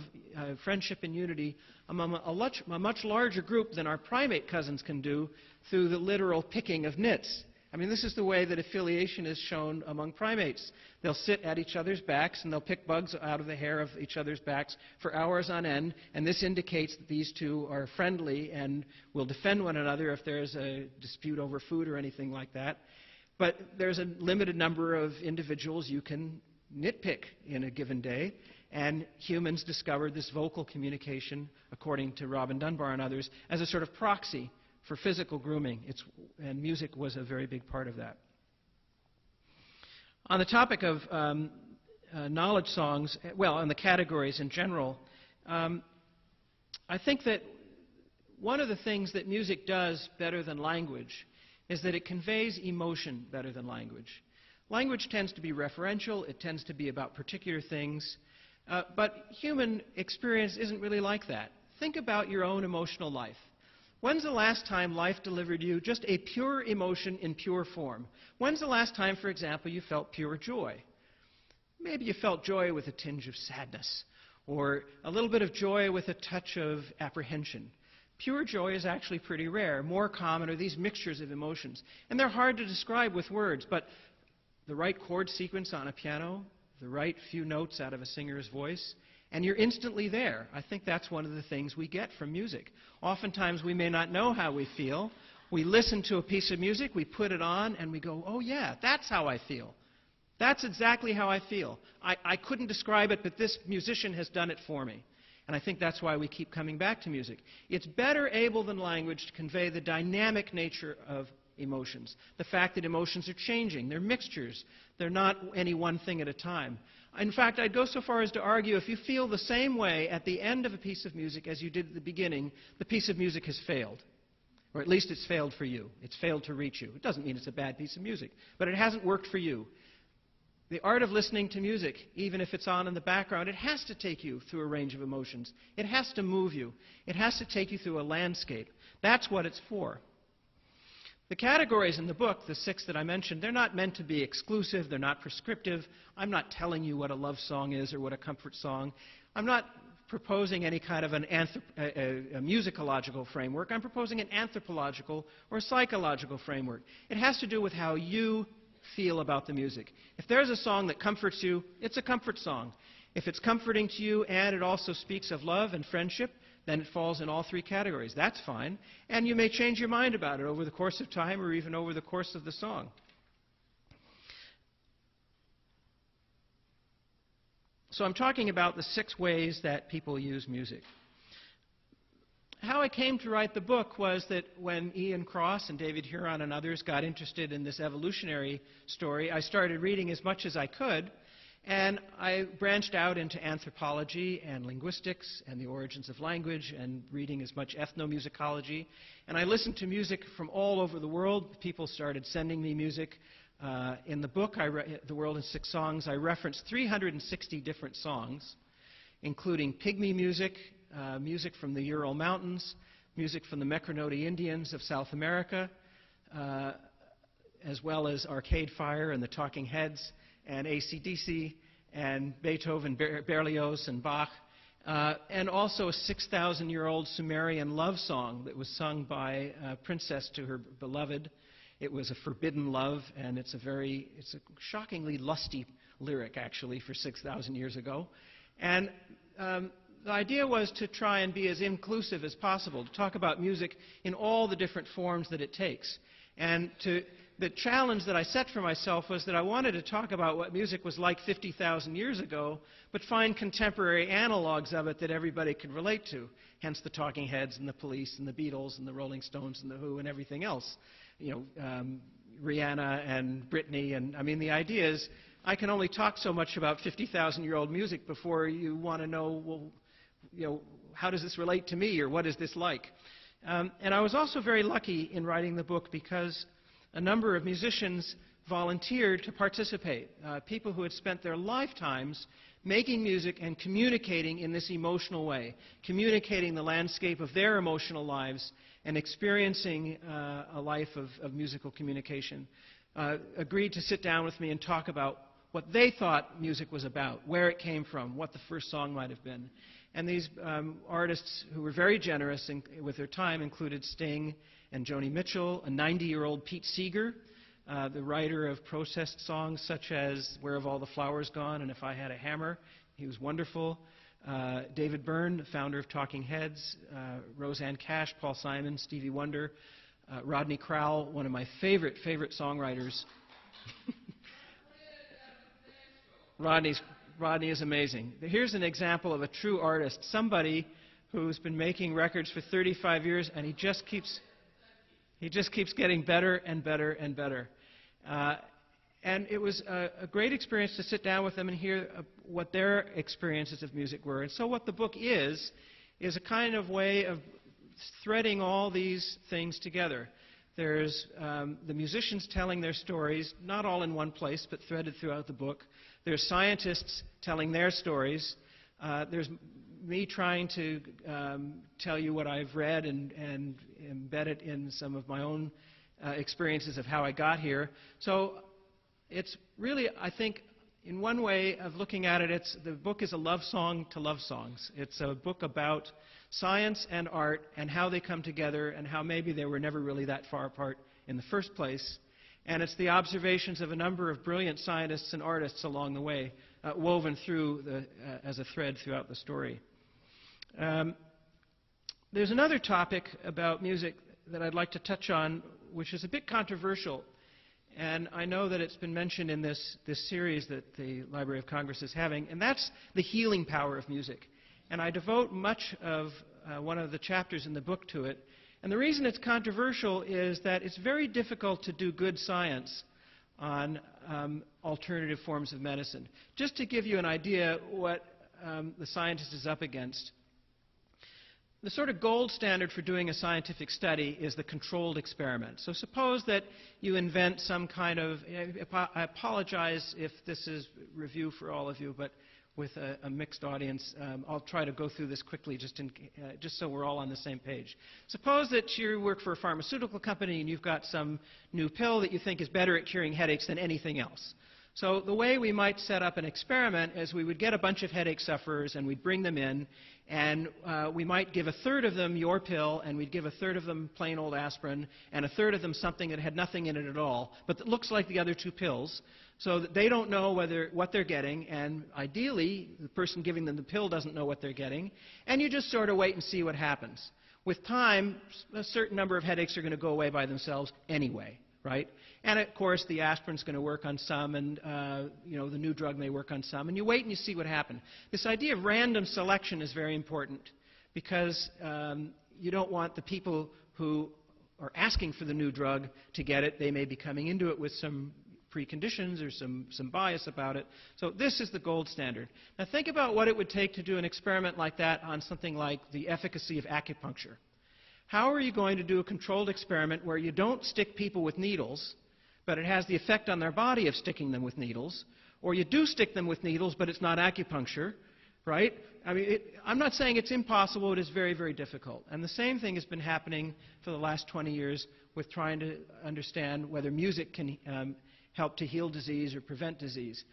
C: friendship and unity among a much larger group than our primate cousins can do through the literal picking of nits. I mean, this is the way that affiliation is shown among primates. They'll sit at each other's backs and they'll pick bugs out of the hair of each other's backs for hours on end, and this indicates that these two are friendly and will defend one another if there's a dispute over food or anything like that. But there's a limited number of individuals you can nitpick in a given day, and humans discovered this vocal communication, according to Robin Dunbar and others, as a sort of proxy for physical grooming, and music was a very big part of that. On the topic of knowledge songs, well, and the categories in general, I think that one of the things that music does better than language is that it conveys emotion better than language. Language tends to be referential, it tends to be about particular things, but human experience isn't really like that. Think about your own emotional life. When's the last time life delivered you just a pure emotion in pure form? When's the last time, for example, you felt pure joy? Maybe you felt joy with a tinge of sadness, or a little bit of joy with a touch of apprehension. Pure joy is actually pretty rare. More common are these mixtures of emotions. And they're hard to describe with words, but the right chord sequence on a piano, the right few notes out of a singer's voice, and you're instantly there. I think that's one of the things we get from music. Oftentimes we may not know how we feel. We listen to a piece of music, we put it on, and we go, oh yeah, that's how I feel. That's exactly how I feel. I couldn't describe it, but this musician has done it for me. And I think that's why we keep coming back to music. It's better able than language to convey the dynamic nature of emotions. The fact that emotions are changing. They're mixtures. They're not any one thing at a time. In fact, I'd go so far as to argue if you feel the same way at the end of a piece of music as you did at the beginning, the piece of music has failed. Or at least it's failed for you. It's failed to reach you. It doesn't mean it's a bad piece of music, but it hasn't worked for you. The art of listening to music, even if it's on in the background, it has to take you through a range of emotions. It has to move you. It has to take you through a landscape. That's what it's for. The categories in the book, the 6 that I mentioned, they're not meant to be exclusive. They're not prescriptive. I'm not telling you what a love song is or what a comfort song. I'm not proposing any kind of a musicological framework. I'm proposing an anthropological or psychological framework. It has to do with how you feel about the music. If there's a song that comforts you, it's a comfort song. If it's comforting to you and it also speaks of love and friendship, then it falls in all 3 categories. That's fine. And you may change your mind about it over the course of time or even over the course of the song. So I'm talking about the 6 ways that people use music. How I came to write the book was that when Ian Cross and David Huron and others got interested in this evolutionary story, I started reading as much as I could, and I branched out into anthropology and linguistics and the origins of language and reading as much ethnomusicology. And I listened to music from all over the world. People started sending me music. In the book, The World in 6 Songs, I referenced 360 different songs, including pygmy music, music from the Ural Mountains, music from the Mequinoti Indians of South America, as well as Arcade Fire and the Talking Heads and AC/DC and Beethoven, Berlioz and Bach, and also a 6,000-year-old Sumerian love song that was sung by a princess to her beloved. It was a forbidden love, and it's a shockingly lusty lyric, actually, for 6,000 years ago. And the idea was to try and be as inclusive as possible, to talk about music in all the different forms that it takes. And the challenge that I set for myself was that I wanted to talk about what music was like 50,000 years ago, but find contemporary analogs of it that everybody could relate to, hence the Talking Heads and the Police and the Beatles and the Rolling Stones and the Who and everything else. You know, Rihanna and Britney. And I mean, the idea is I can only talk so much about 50,000-year-old music before you want to know, well, you know, how does this relate to me, or what is this like? And I was also very lucky in writing the book because a number of musicians volunteered to participate, people who had spent their lifetimes making music and communicating in this emotional way, communicating the landscape of their emotional lives and experiencing a life of musical communication, agreed to sit down with me and talk about what they thought music was about, where it came from, what the first song might have been. And these artists who were very generous with their time included Sting and Joni Mitchell, a 90-year-old Pete Seeger, the writer of protest songs such as Where Have All the Flowers Gone and If I Had a Hammer. He was wonderful. David Byrne, the founder of Talking Heads, Roseanne Cash, Paul Simon, Stevie Wonder, Rodney Crowell, one of my favorite songwriters. Rodney is amazing. Here's an example of a true artist, somebody who's been making records for 35 years, and he just keeps getting better and better and better. And it was a great experience to sit down with them and hear what their experiences of music were. And so what the book is a kind of way of threading all these things together. There's the musicians telling their stories, not all in one place, but threaded throughout the book. There's scientists telling their stories. There's me trying to tell you what I've read and embed it in some of my own experiences of how I got here. So it's really, I think, in one way of looking at it, the book is a love song to love songs. It's a book about science and art and how they come together and how maybe they were never really that far apart in the first place. And it's the observations of a number of brilliant scientists and artists along the way, woven through as a thread throughout the story. There's another topic about music that I'd like to touch on, which is a bit controversial. And I know that it's been mentioned in this series that the Library of Congress is having, and that's the healing power of music. And I devote much of one of the chapters in the book to it. And the reason it's controversial is that it's very difficult to do good science on alternative forms of medicine. Just to give you an idea what the scientist is up against, the sort of gold standard for doing a scientific study is the controlled experiment. So suppose that you invent some kind of, I apologize if this is review for all of you, but with a mixed audience, I'll try to go through this quickly just so we're all on the same page. Suppose that you work for a pharmaceutical company and you've got some new pill that you think is better at curing headaches than anything else. So the way we might set up an experiment is we would get a bunch of headache sufferers and we'd bring them in, and we might give a third of them your pill, and we'd give a third of them plain old aspirin, and a third of them something that had nothing in it at all, but that looks like the other two pills, so that they don't know what they're getting, and ideally the person giving them the pill doesn't know what they're getting, and you just sort of wait and see what happens. With time, a certain number of headaches are going to go away by themselves anyway. Right? And of course, the aspirin's going to work on some, and the new drug may work on some, and you wait and you see what happens. This idea of random selection is very important because you don't want the people who are asking for the new drug to get it. They may be coming into it with some preconditions or some bias about it. So this is the gold standard. Now think about what it would take to do an experiment like that on something like the efficacy of acupuncture. How are you going to do a controlled experiment where you don't stick people with needles, but it has the effect on their body of sticking them with needles, or you do stick them with needles, but it's not acupuncture, right? I mean, I'm not saying it's impossible. It is very, very difficult. And the same thing has been happening for the last 20 years with trying to understand whether music can help to heal disease or prevent disease.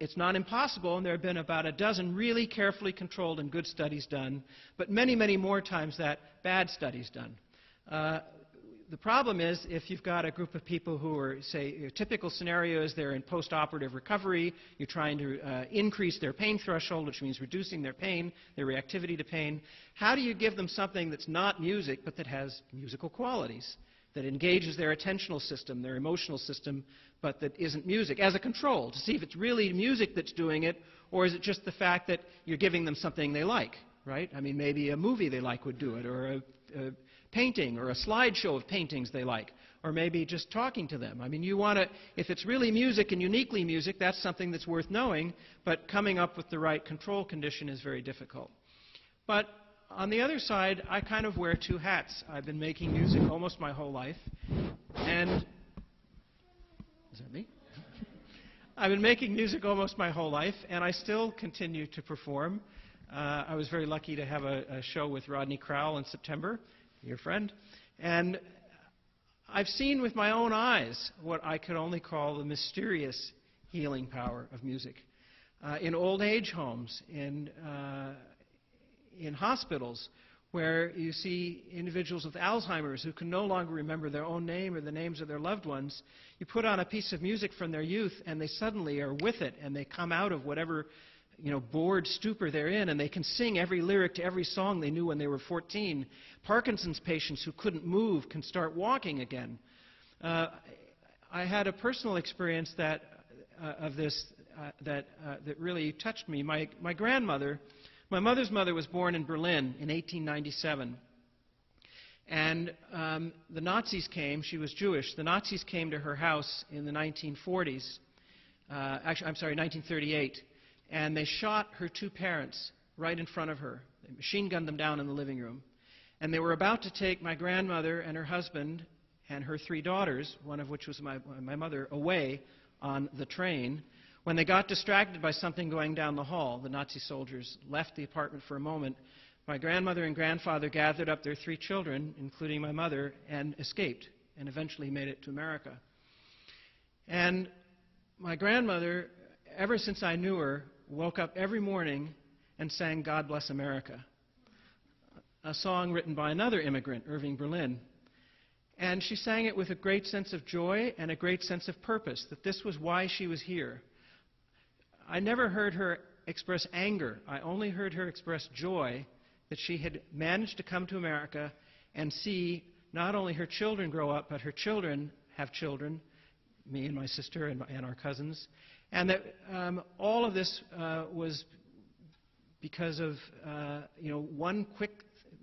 C: It's not impossible, and there have been about a dozen really carefully controlled and good studies done, but many, many more times that bad studies done. The problem is if you've got a group of people who are, say, a typical scenario is they're in post-operative recovery, you're trying to increase their pain threshold, which means reducing their pain, their reactivity to pain. How do you give them something that's not music but that has musical qualities, that engages their attentional system, their emotional system, but that isn't music, as a control, to see if it's really music that's doing it, or is it just the fact that you're giving them something they like, right? I mean, maybe a movie they like would do it, or a painting, or a slideshow of paintings they like, or maybe just talking to them. I mean, you want to, if it's really music and uniquely music, that's something that's worth knowing, but coming up with the right control condition is very difficult. But on the other side, I kind of wear two hats. I've been making music almost my whole life, and is that me? I've been making music almost my whole life, and I still continue to perform. I was very lucky to have a show with Rodney Crowell in September, your friend, and I've seen with my own eyes what I could only call the mysterious healing power of music. In old age homes, in hospitals, where you see individuals with Alzheimer's who can no longer remember their own name or the names of their loved ones. You put on a piece of music from their youth, and they suddenly are with it, and they come out of whatever bored stupor they're in, and they can sing every lyric to every song they knew when they were 14. Parkinson's patients who couldn't move can start walking again. I had a personal experience of this that really touched me. My grandmother, my mother's mother, was born in Berlin in 1897. And the Nazis came. She was Jewish. The Nazis came to her house in the 1940s. Actually, I'm sorry, 1938. And they shot her two parents right in front of her. They machine gunned them down in the living room. And they were about to take my grandmother and her husband and her three daughters, one of which was my mother, away on the train, When they got distracted by something going down the hall, the Nazi soldiers left the apartment for a moment. My grandmother and grandfather gathered up their 3 children, including my mother, and escaped, and eventually made it to America. And my grandmother, ever since I knew her, woke up every morning and sang God Bless America, a song written by another immigrant, Irving Berlin. And she sang it with a great sense of joy and a great sense of purpose, that this was why she was here. I never heard her express anger. I only heard her express joy that she had managed to come to America and see not only her children grow up, but her children have children, me and my sister and our cousins, and that all of this was because of one quick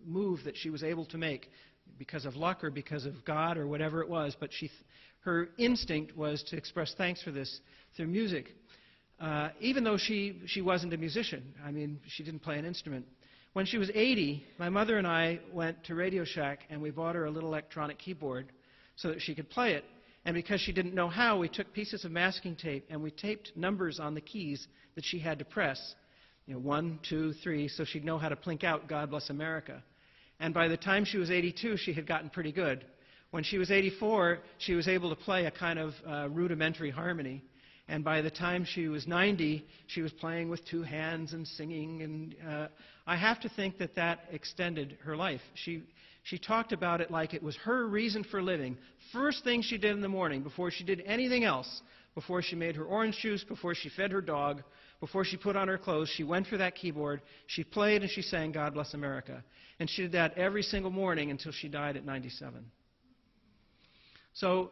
C: move that she was able to make, because of luck or because of God or whatever it was, but her instinct was to express thanks for this through music. Even though she wasn't a musician. I mean, she didn't play an instrument. When she was 80, my mother and I went to Radio Shack and we bought her a little electronic keyboard so that she could play it. And because she didn't know how, we took pieces of masking tape and we taped numbers on the keys that she had to press. 1, 2, 3, so she'd know how to plink out God Bless America. And by the time she was 82, she had gotten pretty good. When she was 84, she was able to play a kind of rudimentary harmony. And by the time she was 90, she was playing with 2 hands and singing. And I have to think that that extended her life. She talked about it like it was her reason for living. First thing she did in the morning, before she did anything else, before she made her orange juice, before she fed her dog, before she put on her clothes, she went for that keyboard, she played and she sang God Bless America. And she did that every single morning until she died at 97. So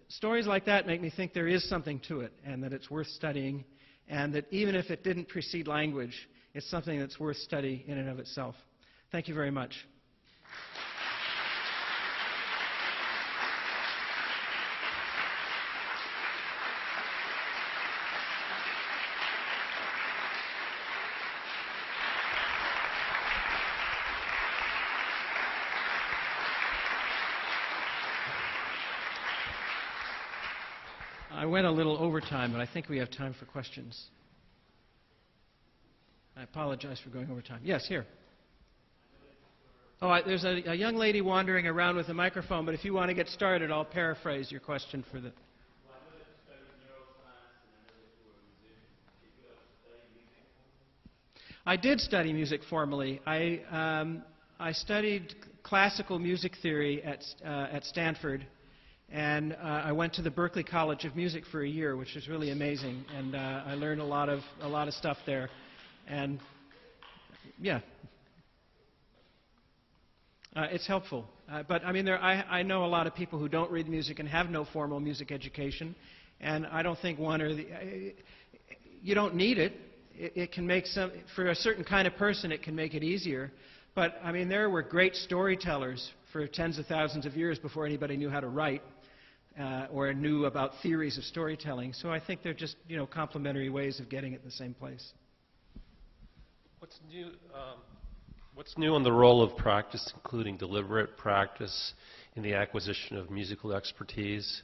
C: stories like that make me think there is something to it, and that it's worth studying, and that even if it didn't precede language, it's something that's worth study in and of itself. Thank you very much. I went a little over time, but I think we have time for questions. I apologize for going over time. Yes, here. Oh, there's a young lady wandering around with a microphone, but if you want to get started, I'll paraphrase your question for the... I did study music formally. I studied classical music theory at Stanford. And I went to the Berklee College of Music for a year, which was really amazing. And I learned a lot of stuff there. And yeah, it's helpful. But I mean, I know a lot of people who don't read music and have no formal music education. And I don't think one or the you don't need it. It can make for a certain kind of person, it can make it easier. But I mean, there were great storytellers for tens of thousands of years before anybody knew how to write or knew about theories of storytelling. So I think they're just, complementary ways of getting it in the same place.
D: What's new in the role of practice, including deliberate practice in the acquisition of musical expertise?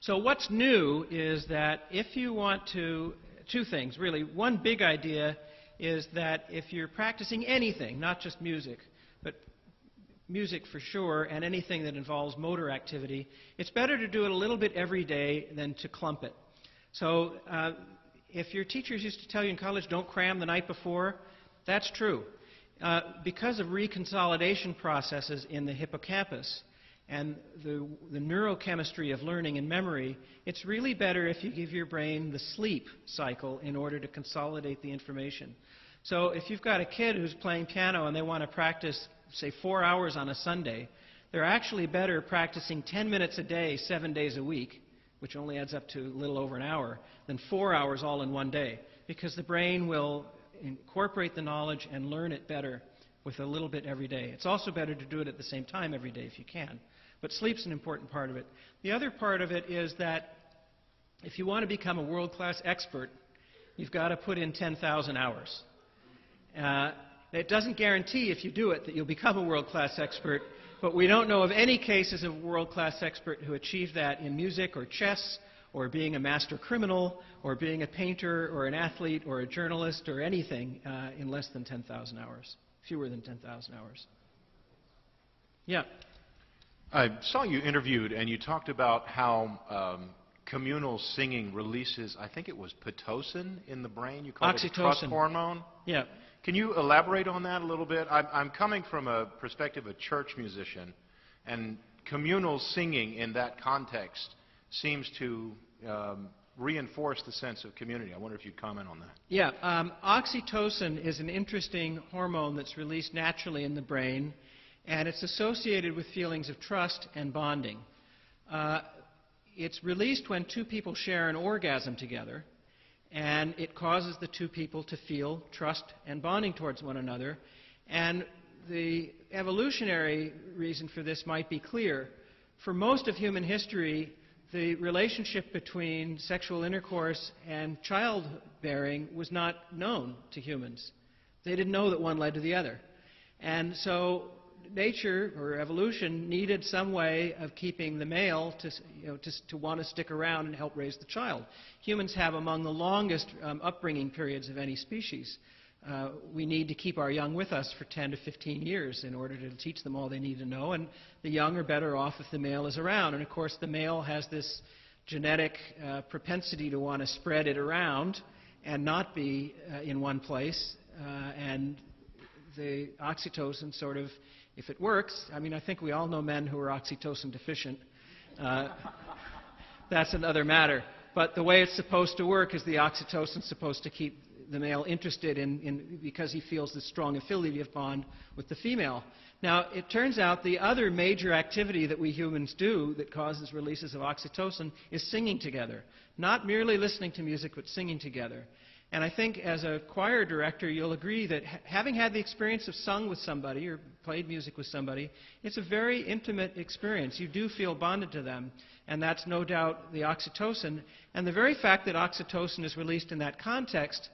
C: So what's new is that if you want to, 2 things really. One big idea is that if you're practicing anything, not just music, but music for sure, and anything that involves motor activity, it's better to do it a little bit every day than to clump it. So if your teachers used to tell you in college, don't cram the night before, that's true. Because of reconsolidation processes in the hippocampus and the neurochemistry of learning and memory, it's really better if you give your brain the sleep cycle in order to consolidate the information. So if you've got a kid who's playing piano and they want to practice, say, 4 hours on a Sunday, they're actually better practicing 10 minutes a day, 7 days a week, which only adds up to a little over an hour, than 4 hours all in one day, because the brain will incorporate the knowledge and learn it better with a little bit every day. It's also better to do it at the same time every day if you can. But sleep's an important part of it. The other part of it is that if you want to become a world-class expert, you've got to put in 10,000 hours. It doesn't guarantee if you do it that you'll become a world-class expert, but we don't know of any cases of a world-class expert who achieved that in music or chess or being a master criminal, or being a painter, or an athlete, or a journalist, or anything in less than 10,000 hours, fewer than 10,000 hours. Yeah.
E: I saw you interviewed, and you talked about how communal singing releases, I think it was Pitocin in the brain. You called it a trust hormone.
C: Yeah.
E: Can you elaborate on that a little bit? I'm coming from a perspective of a church musician, and communal singing in that context seems to reinforce the sense of community. I wonder if you'd comment on that.
C: Yeah. Oxytocin is an interesting hormone that's released naturally in the brain, and it's associated with feelings of trust and bonding. It's released when two people share an orgasm together, and it causes the two people to feel trust and bonding towards one another. And the evolutionary reason for this might be clear. For most of human history, the relationship between sexual intercourse and childbearing was not known to humans. They didn't know that one led to the other. And so nature, or evolution, needed some way of keeping the male to want to stick around and help raise the child. Humans have among the longest upbringing periods of any species. We need to keep our young with us for 10 to 15 years in order to teach them all they need to know, and the young are better off if the male is around. And of course, the male has this genetic propensity to want to spread it around and not be in one place, and the oxytocin sort of, if it works, I mean, I think we all know men who are oxytocin deficient. That's another matter. But the way it's supposed to work is the oxytocin is supposed to keep the male interested in because he feels this strong affiliative bond with the female. Now, it turns out the other major activity that we humans do that causes releases of oxytocin is singing together. Not merely listening to music, but singing together. And I think as a choir director, you'll agree that having had the experience of sung with somebody or played music with somebody, it's a very intimate experience. You do feel bonded to them, and that's no doubt the oxytocin. And the very fact that oxytocin is released in that context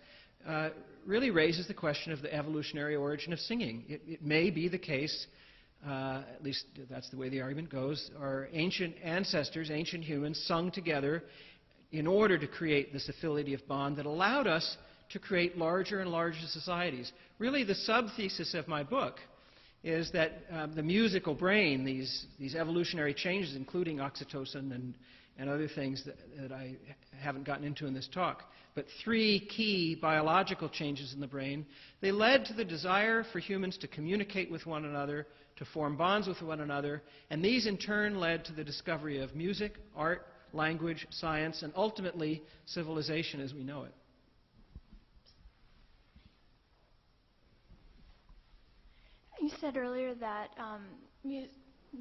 C: really raises the question of the evolutionary origin of singing. It may be the case, at least that's the way the argument goes, our ancient ancestors, ancient humans, sung together in order to create this affiliative bond that allowed us to create larger and larger societies. Really, the sub-thesis of my book is that the musical brain, these evolutionary changes, including oxytocin and other things that I haven't gotten into in this talk, but three key biological changes in the brain, they led to the desire for humans to communicate with one another, to form bonds with one another, and these in turn led to the discovery of music, art, language, science, and ultimately civilization as we know it.
F: You said earlier that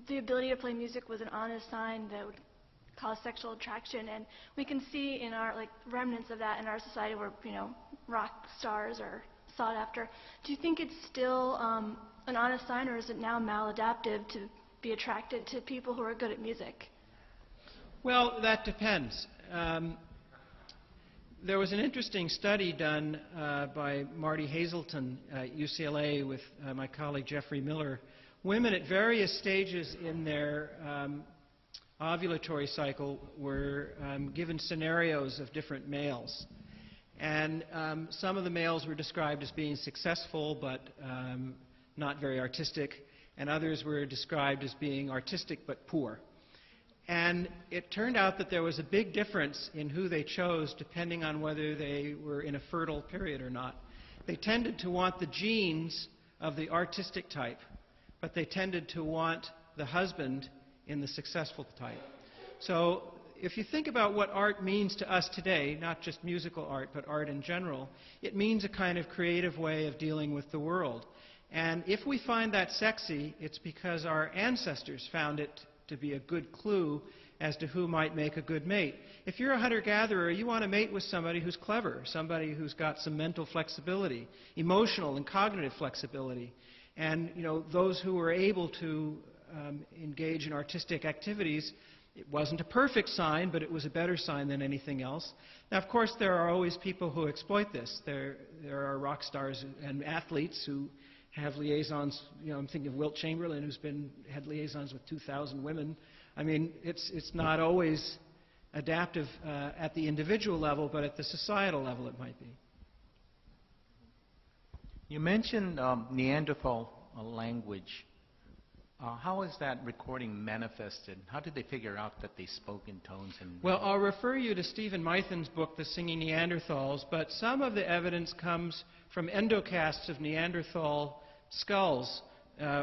F: the ability to play music was an honest sign that would cause sexual attraction, and we can see in our remnants of that in our society where rock stars are sought after. Do you think it's still an honest sign, or is it now maladaptive to be attracted to people who are good at music?
C: Well, that depends. There was an interesting study done by Marty Hazelton at UCLA with my colleague Jeffrey Miller. Women at various stages in their ovulatory cycle were given scenarios of different males. And some of the males were described as being successful but not very artistic, and others were described as being artistic but poor. And it turned out that there was a big difference in who they chose depending on whether they were in a fertile period or not. They tended to want the genes of the artistic type, but they tended to want the husband in the successful type. So if you think about what art means to us today, not just musical art, but art in general, it means a kind of creative way of dealing with the world. And if we find that sexy, it's because our ancestors found it to be a good clue as to who might make a good mate. If you're a hunter-gatherer, you want to mate with somebody who's clever, somebody who's got some mental flexibility, emotional and cognitive flexibility. And those who were able to engage in artistic activities, it wasn't a perfect sign, but it was a better sign than anything else. Now, of course, there are always people who exploit this. There are rock stars and athletes who have liaisons. I'm thinking of Wilt Chamberlain, who's had liaisons with 2,000 women. I mean, it's not always adaptive at the individual level, but at the societal level it might be.
G: You mentioned Neanderthal language. How is that recording manifested? How did they figure out that they spoke in tones?
C: Well, I'll refer you to Stephen Mythen's book, The Singing Neanderthals, but some of the evidence comes from endocasts of Neanderthal skulls,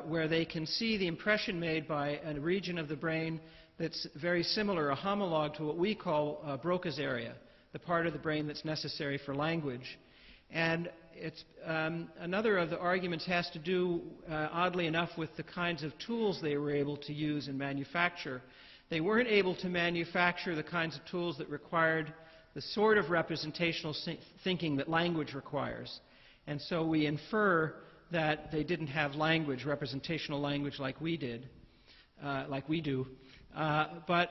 C: where they can see the impression made by a region of the brain that's very similar, a homologue to what we call Broca's area, the part of the brain that's necessary for language. And it's, another of the arguments has to do, oddly enough, with the kinds of tools they were able to use and manufacture. They weren't able to manufacture the kinds of tools that required the sort of representational thinking that language requires. And so we infer that they didn't have language, representational language like we did, like we do. But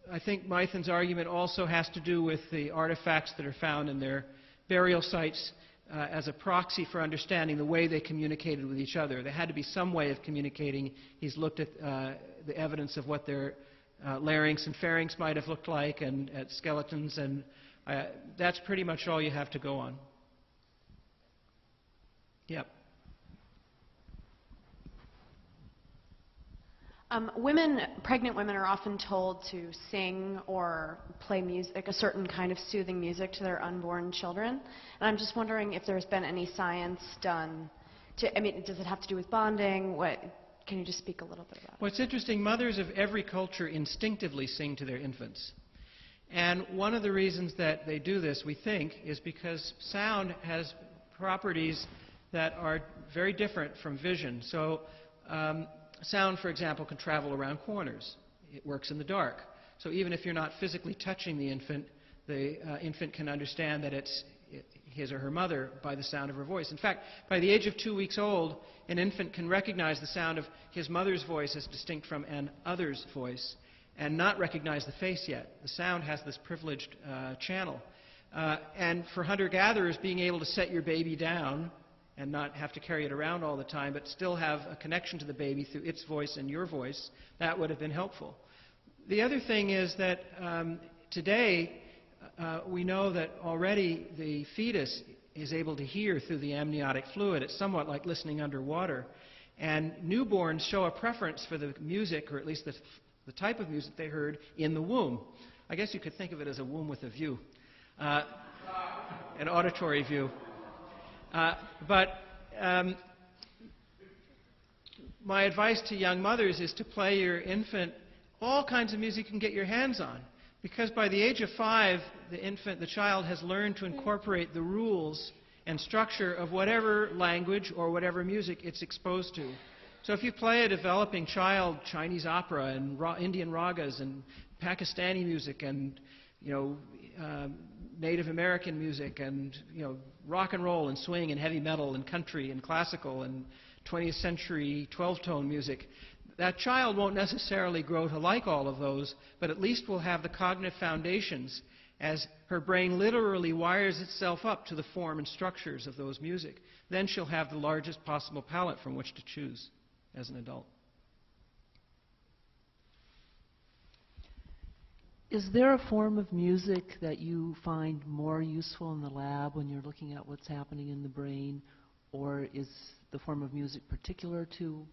C: I think Mythen's argument also has to do with the artifacts that are found in their burial sites as a proxy for understanding the way they communicated with each other. There had to be some way of communicating. He's looked at the evidence of what their larynx and pharynx might have looked like and at skeletons, and that's pretty much all you have to go on. Yep.
H: Pregnant women are often told to sing or play music, a certain kind of soothing music to their unborn children. And I'm just wondering if there's been any science done to, I mean, does it have to do with bonding? Can you just speak a little bit about it?
C: Well, it's interesting. Mothers of every culture instinctively sing to their infants. And one of the reasons that they do this, we think, is because sound has properties that are very different from vision. So sound, for example, can travel around corners. It works in the dark. So even if you're not physically touching the infant can understand that it's his or her mother by the sound of her voice. In fact, by the age of 2 weeks old, an infant can recognize the sound of his mother's voice as distinct from an other's voice and not recognize the face yet. The sound has this privileged channel. And for hunter-gatherers, being able to set your baby down and not have to carry it around all the time, but still have a connection to the baby through its voice and your voice, that would have been helpful. The other thing is that today we know that already the fetus is able to hear through the amniotic fluid. It's somewhat like listening underwater. And newborns show a preference for the music, or at least the type of music they heard, in the womb. I guess you could think of it as a womb with a view, an auditory view. But my advice to young mothers is to play your infant all kinds of music you can get your hands on. Because by the age of 5, the child has learned to incorporate the rules and structure of whatever language or whatever music it's exposed to. So if you play a developing child Chinese opera and Indian ragas and Pakistani music and, Native American music and, rock and roll and swing and heavy metal and country and classical and 20th century 12-tone music, that child won't necessarily grow to like all of those, but at least will have the cognitive foundations as her brain literally wires itself up to the form and structures of those music. Then she'll have the largest possible palette from which to choose as an adult.
I: Is there a form of music that you find more useful in the lab when you're looking at what's happening in the brain, or is the form of music particular to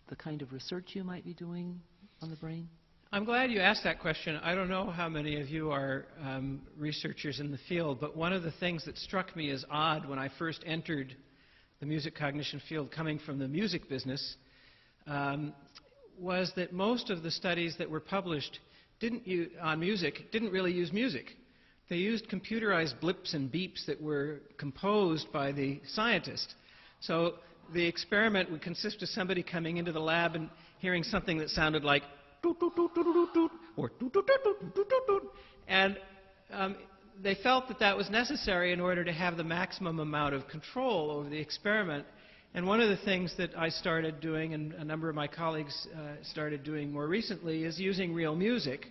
I: the kind of research you might be doing on the brain?
C: I'm glad you asked that question. I don't know how many of you are researchers in the field, but one of the things that struck me as odd when I first entered the music cognition field coming from the music business was that most of the studies that were published on music didn't really use music. They used computerized blips and beeps that were composed by the scientist. So the experiment would consist of somebody coming into the lab and hearing something that sounded like doot, doot, doot, doot, doot, doot, or doot, doot, doot, doot, doot, doot, doot. And they felt that that was necessary in order to have the maximum amount of control over the experiment. And one of the things that I started doing, and a number of my colleagues started doing more recently, is using real music.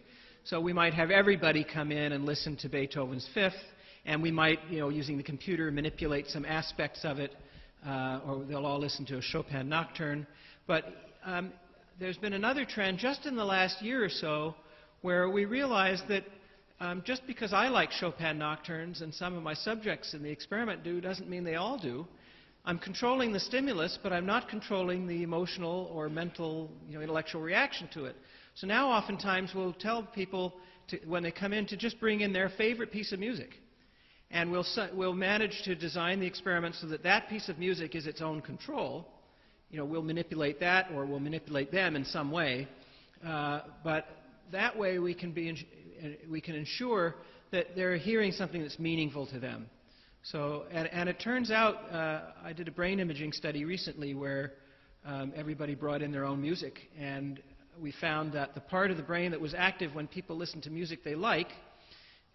C: So we might have everybody come in and listen to Beethoven's Fifth, and we might, using the computer, manipulate some aspects of it, or they'll all listen to a Chopin nocturne. But there's been another trend just in the last year or so where we realized that just because I like Chopin nocturnes and some of my subjects in the experiment do doesn't mean they all do. I'm controlling the stimulus, but I'm not controlling the emotional or mental, intellectual reaction to it. So now oftentimes we'll tell people when they come in to just bring in their favorite piece of music. And we'll manage to design the experiment so that that piece of music is its own control. We'll manipulate that or we'll manipulate them in some way. But that way we can ensure that they're hearing something that's meaningful to them. So, and it turns out, I did a brain imaging study recently where everybody brought in their own music, and we found that the part of the brain that was active when people listen to music they like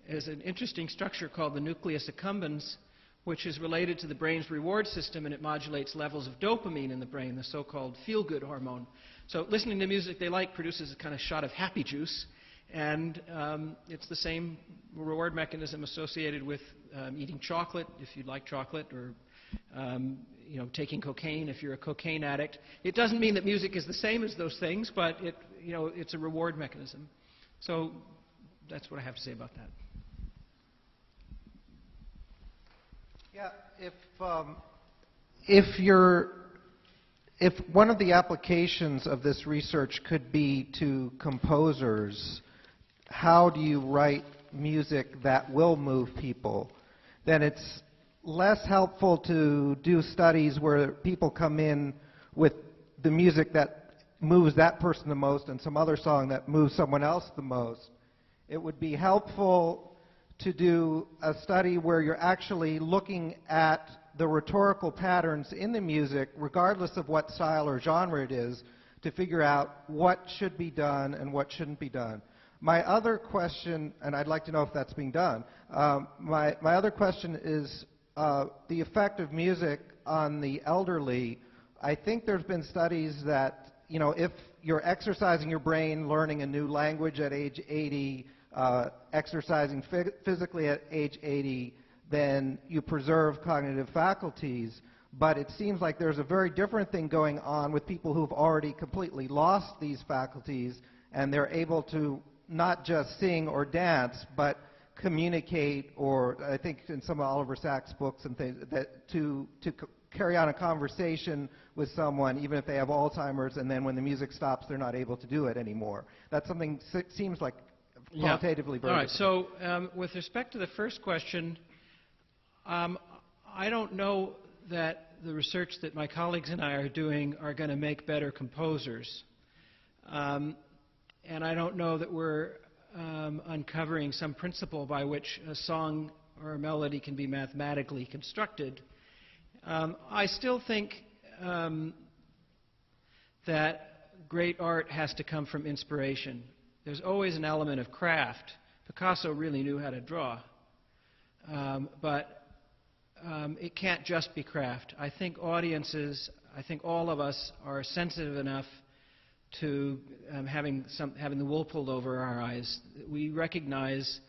C: is an interesting structure called the nucleus accumbens, which is related to the brain's reward system, and it modulates levels of dopamine in the brain, the so-called feel-good hormone. So listening to music they like produces a kind of shot of happy juice, and it's the same reward mechanism associated with eating chocolate, if you like chocolate, or taking cocaine if you're a cocaine addict. It doesn't mean that music is the same as those things, but it's a reward mechanism. So that's what I have to say about that.
J: Yeah, if one of the applications of this research could be to composers, how do you write music that will move people? Then it's less helpful to do studies where people come in with the music that moves that person the most and some other song that moves someone else the most. It would be helpful to do a study where you're actually looking at the rhetorical patterns in the music, regardless of what style or genre it is, to figure out what should be done and what shouldn't be done. My other question, and I'd like to know if that's being done, my other question is the effect of music on the elderly. I think there's been studies that, if you're exercising your brain, learning a new language at age 80, exercising physically at age 80, then you preserve cognitive faculties. But it seems like there's a very different thing going on with people who've already completely lost these faculties, and they're able to not just sing or dance, but communicate, or I think in some of Oliver Sacks' books and things, that to carry on a conversation with someone, even if they have Alzheimer's, and then when the music stops, they're not able to do it anymore. That's something seems like qualitatively very different.
C: All right, so with respect to the first question, I don't know that the research that my colleagues and I are doing are going to make better composers. And I don't know that we're uncovering some principle by which a song or a melody can be mathematically constructed. I still think that great art has to come from inspiration. There's always an element of craft. Picasso really knew how to draw. But it can't just be craft. I think audiences, I think all of us are sensitive enough to having the wool pulled over our eyes. We recognize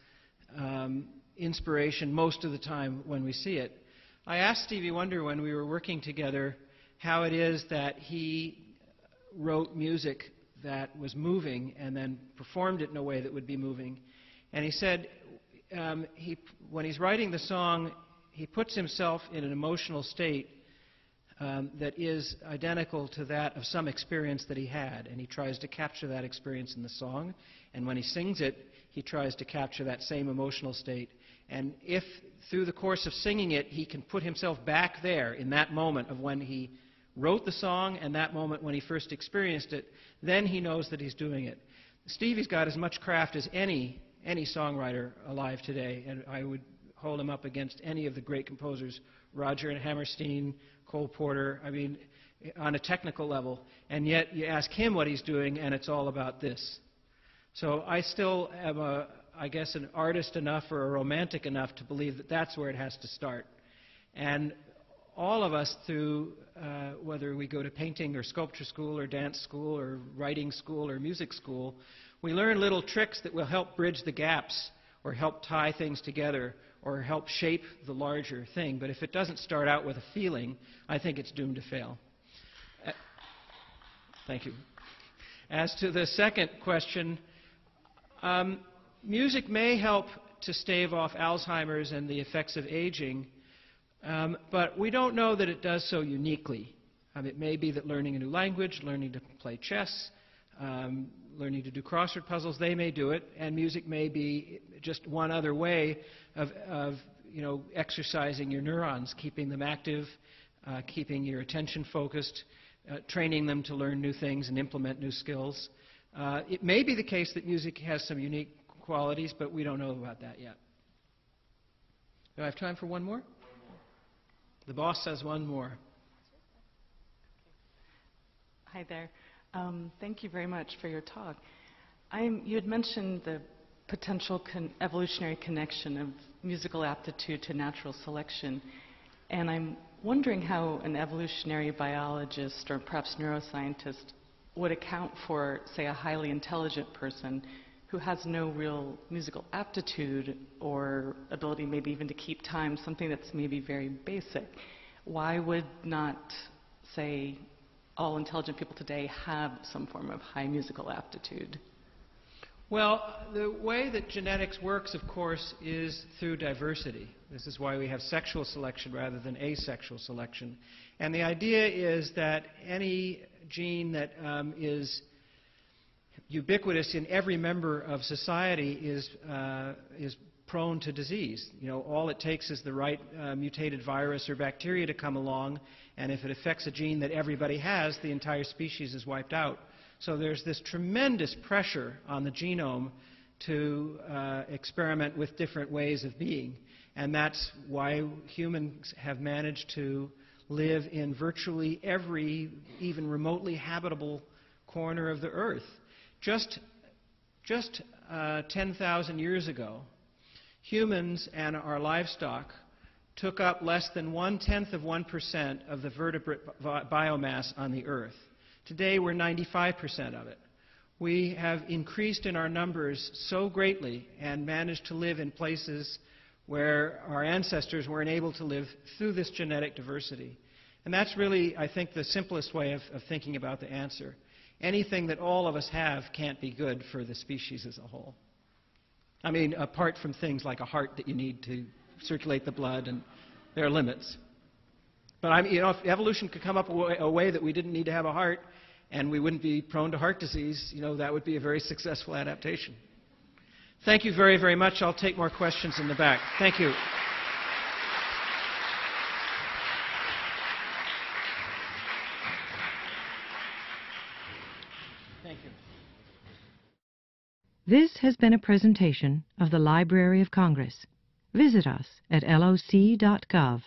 C: inspiration most of the time when we see it. I asked Stevie Wonder when we were working together how it is that he wrote music that was moving and then performed it in a way that would be moving. And he said when he's writing the song, he puts himself in an emotional state that is identical to that of some experience that he had, and he tries to capture that experience in the song, and when he sings it, he tries to capture that same emotional state. And if through the course of singing it, he can put himself back there in that moment of when he wrote the song and that moment when he first experienced it, then he knows that he's doing it. Stevie's got as much craft as any songwriter alive today, and I would hold him up against any of the great composers, Roger and Hammerstein, Cole Porter, I mean, on a technical level. And yet you ask him what he's doing, and it's all about this. So I still am, I guess, an artist enough or a romantic enough to believe that that's where it has to start. And all of us, through whether we go to painting or sculpture school or dance school or writing school or music school, we learn little tricks that will help bridge the gaps or help tie things together or help shape the larger thing. But if it doesn't start out with a feeling, I think it's doomed to fail. Thank you. As to the second question, Music may help to stave off Alzheimer's and the effects of aging, but we don't know that it does so uniquely. It may be that learning a new language, learning to play chess, learning to do crossword puzzles, they may do it, and music may be just one other way of exercising your neurons, keeping them active, keeping your attention focused, training them to learn new things and implement new skills. It may be the case that music has some unique qualities, but we don't know about that yet. Do I have time for one more? The boss says one more.
K: Hi there. Thank you very much for your talk. You had mentioned the potential evolutionary connection of musical aptitude to natural selection, and I'm wondering how an evolutionary biologist or perhaps neuroscientist would account for, say, a highly intelligent person who has no real musical aptitude or ability maybe even to keep time, something that's maybe very basic. Why would not, say, all intelligent people today have some form of high musical aptitude?
C: Well, the way that genetics works, of course, is through diversity. This is why we have sexual selection rather than asexual selection. And the idea is that any gene that is ubiquitous in every member of society is prone to disease. All it takes is the right mutated virus or bacteria to come along, and if it affects a gene that everybody has, the entire species is wiped out. So there's this tremendous pressure on the genome to experiment with different ways of being, and that's why humans have managed to live in virtually every, even remotely habitable corner of the Earth. Just 10,000 years ago, humans and our livestock took up less than 1/10% of the vertebrate biomass on the Earth. Today, we're 95% of it. We have increased in our numbers so greatly and managed to live in places where our ancestors weren't able to live through this genetic diversity. And that's really, I think, the simplest way of thinking about the answer. Anything that all of us have can't be good for the species as a whole. I mean, apart from things like a heart that you need to circulate the blood, and there are limits. But if evolution could come up a way that we didn't need to have a heart and we wouldn't be prone to heart disease, that would be a very successful adaptation. Thank you very, very much. I'll take more questions in the back. Thank you. Thank you.
A: This has been a presentation of the Library of Congress. Visit us at loc.gov.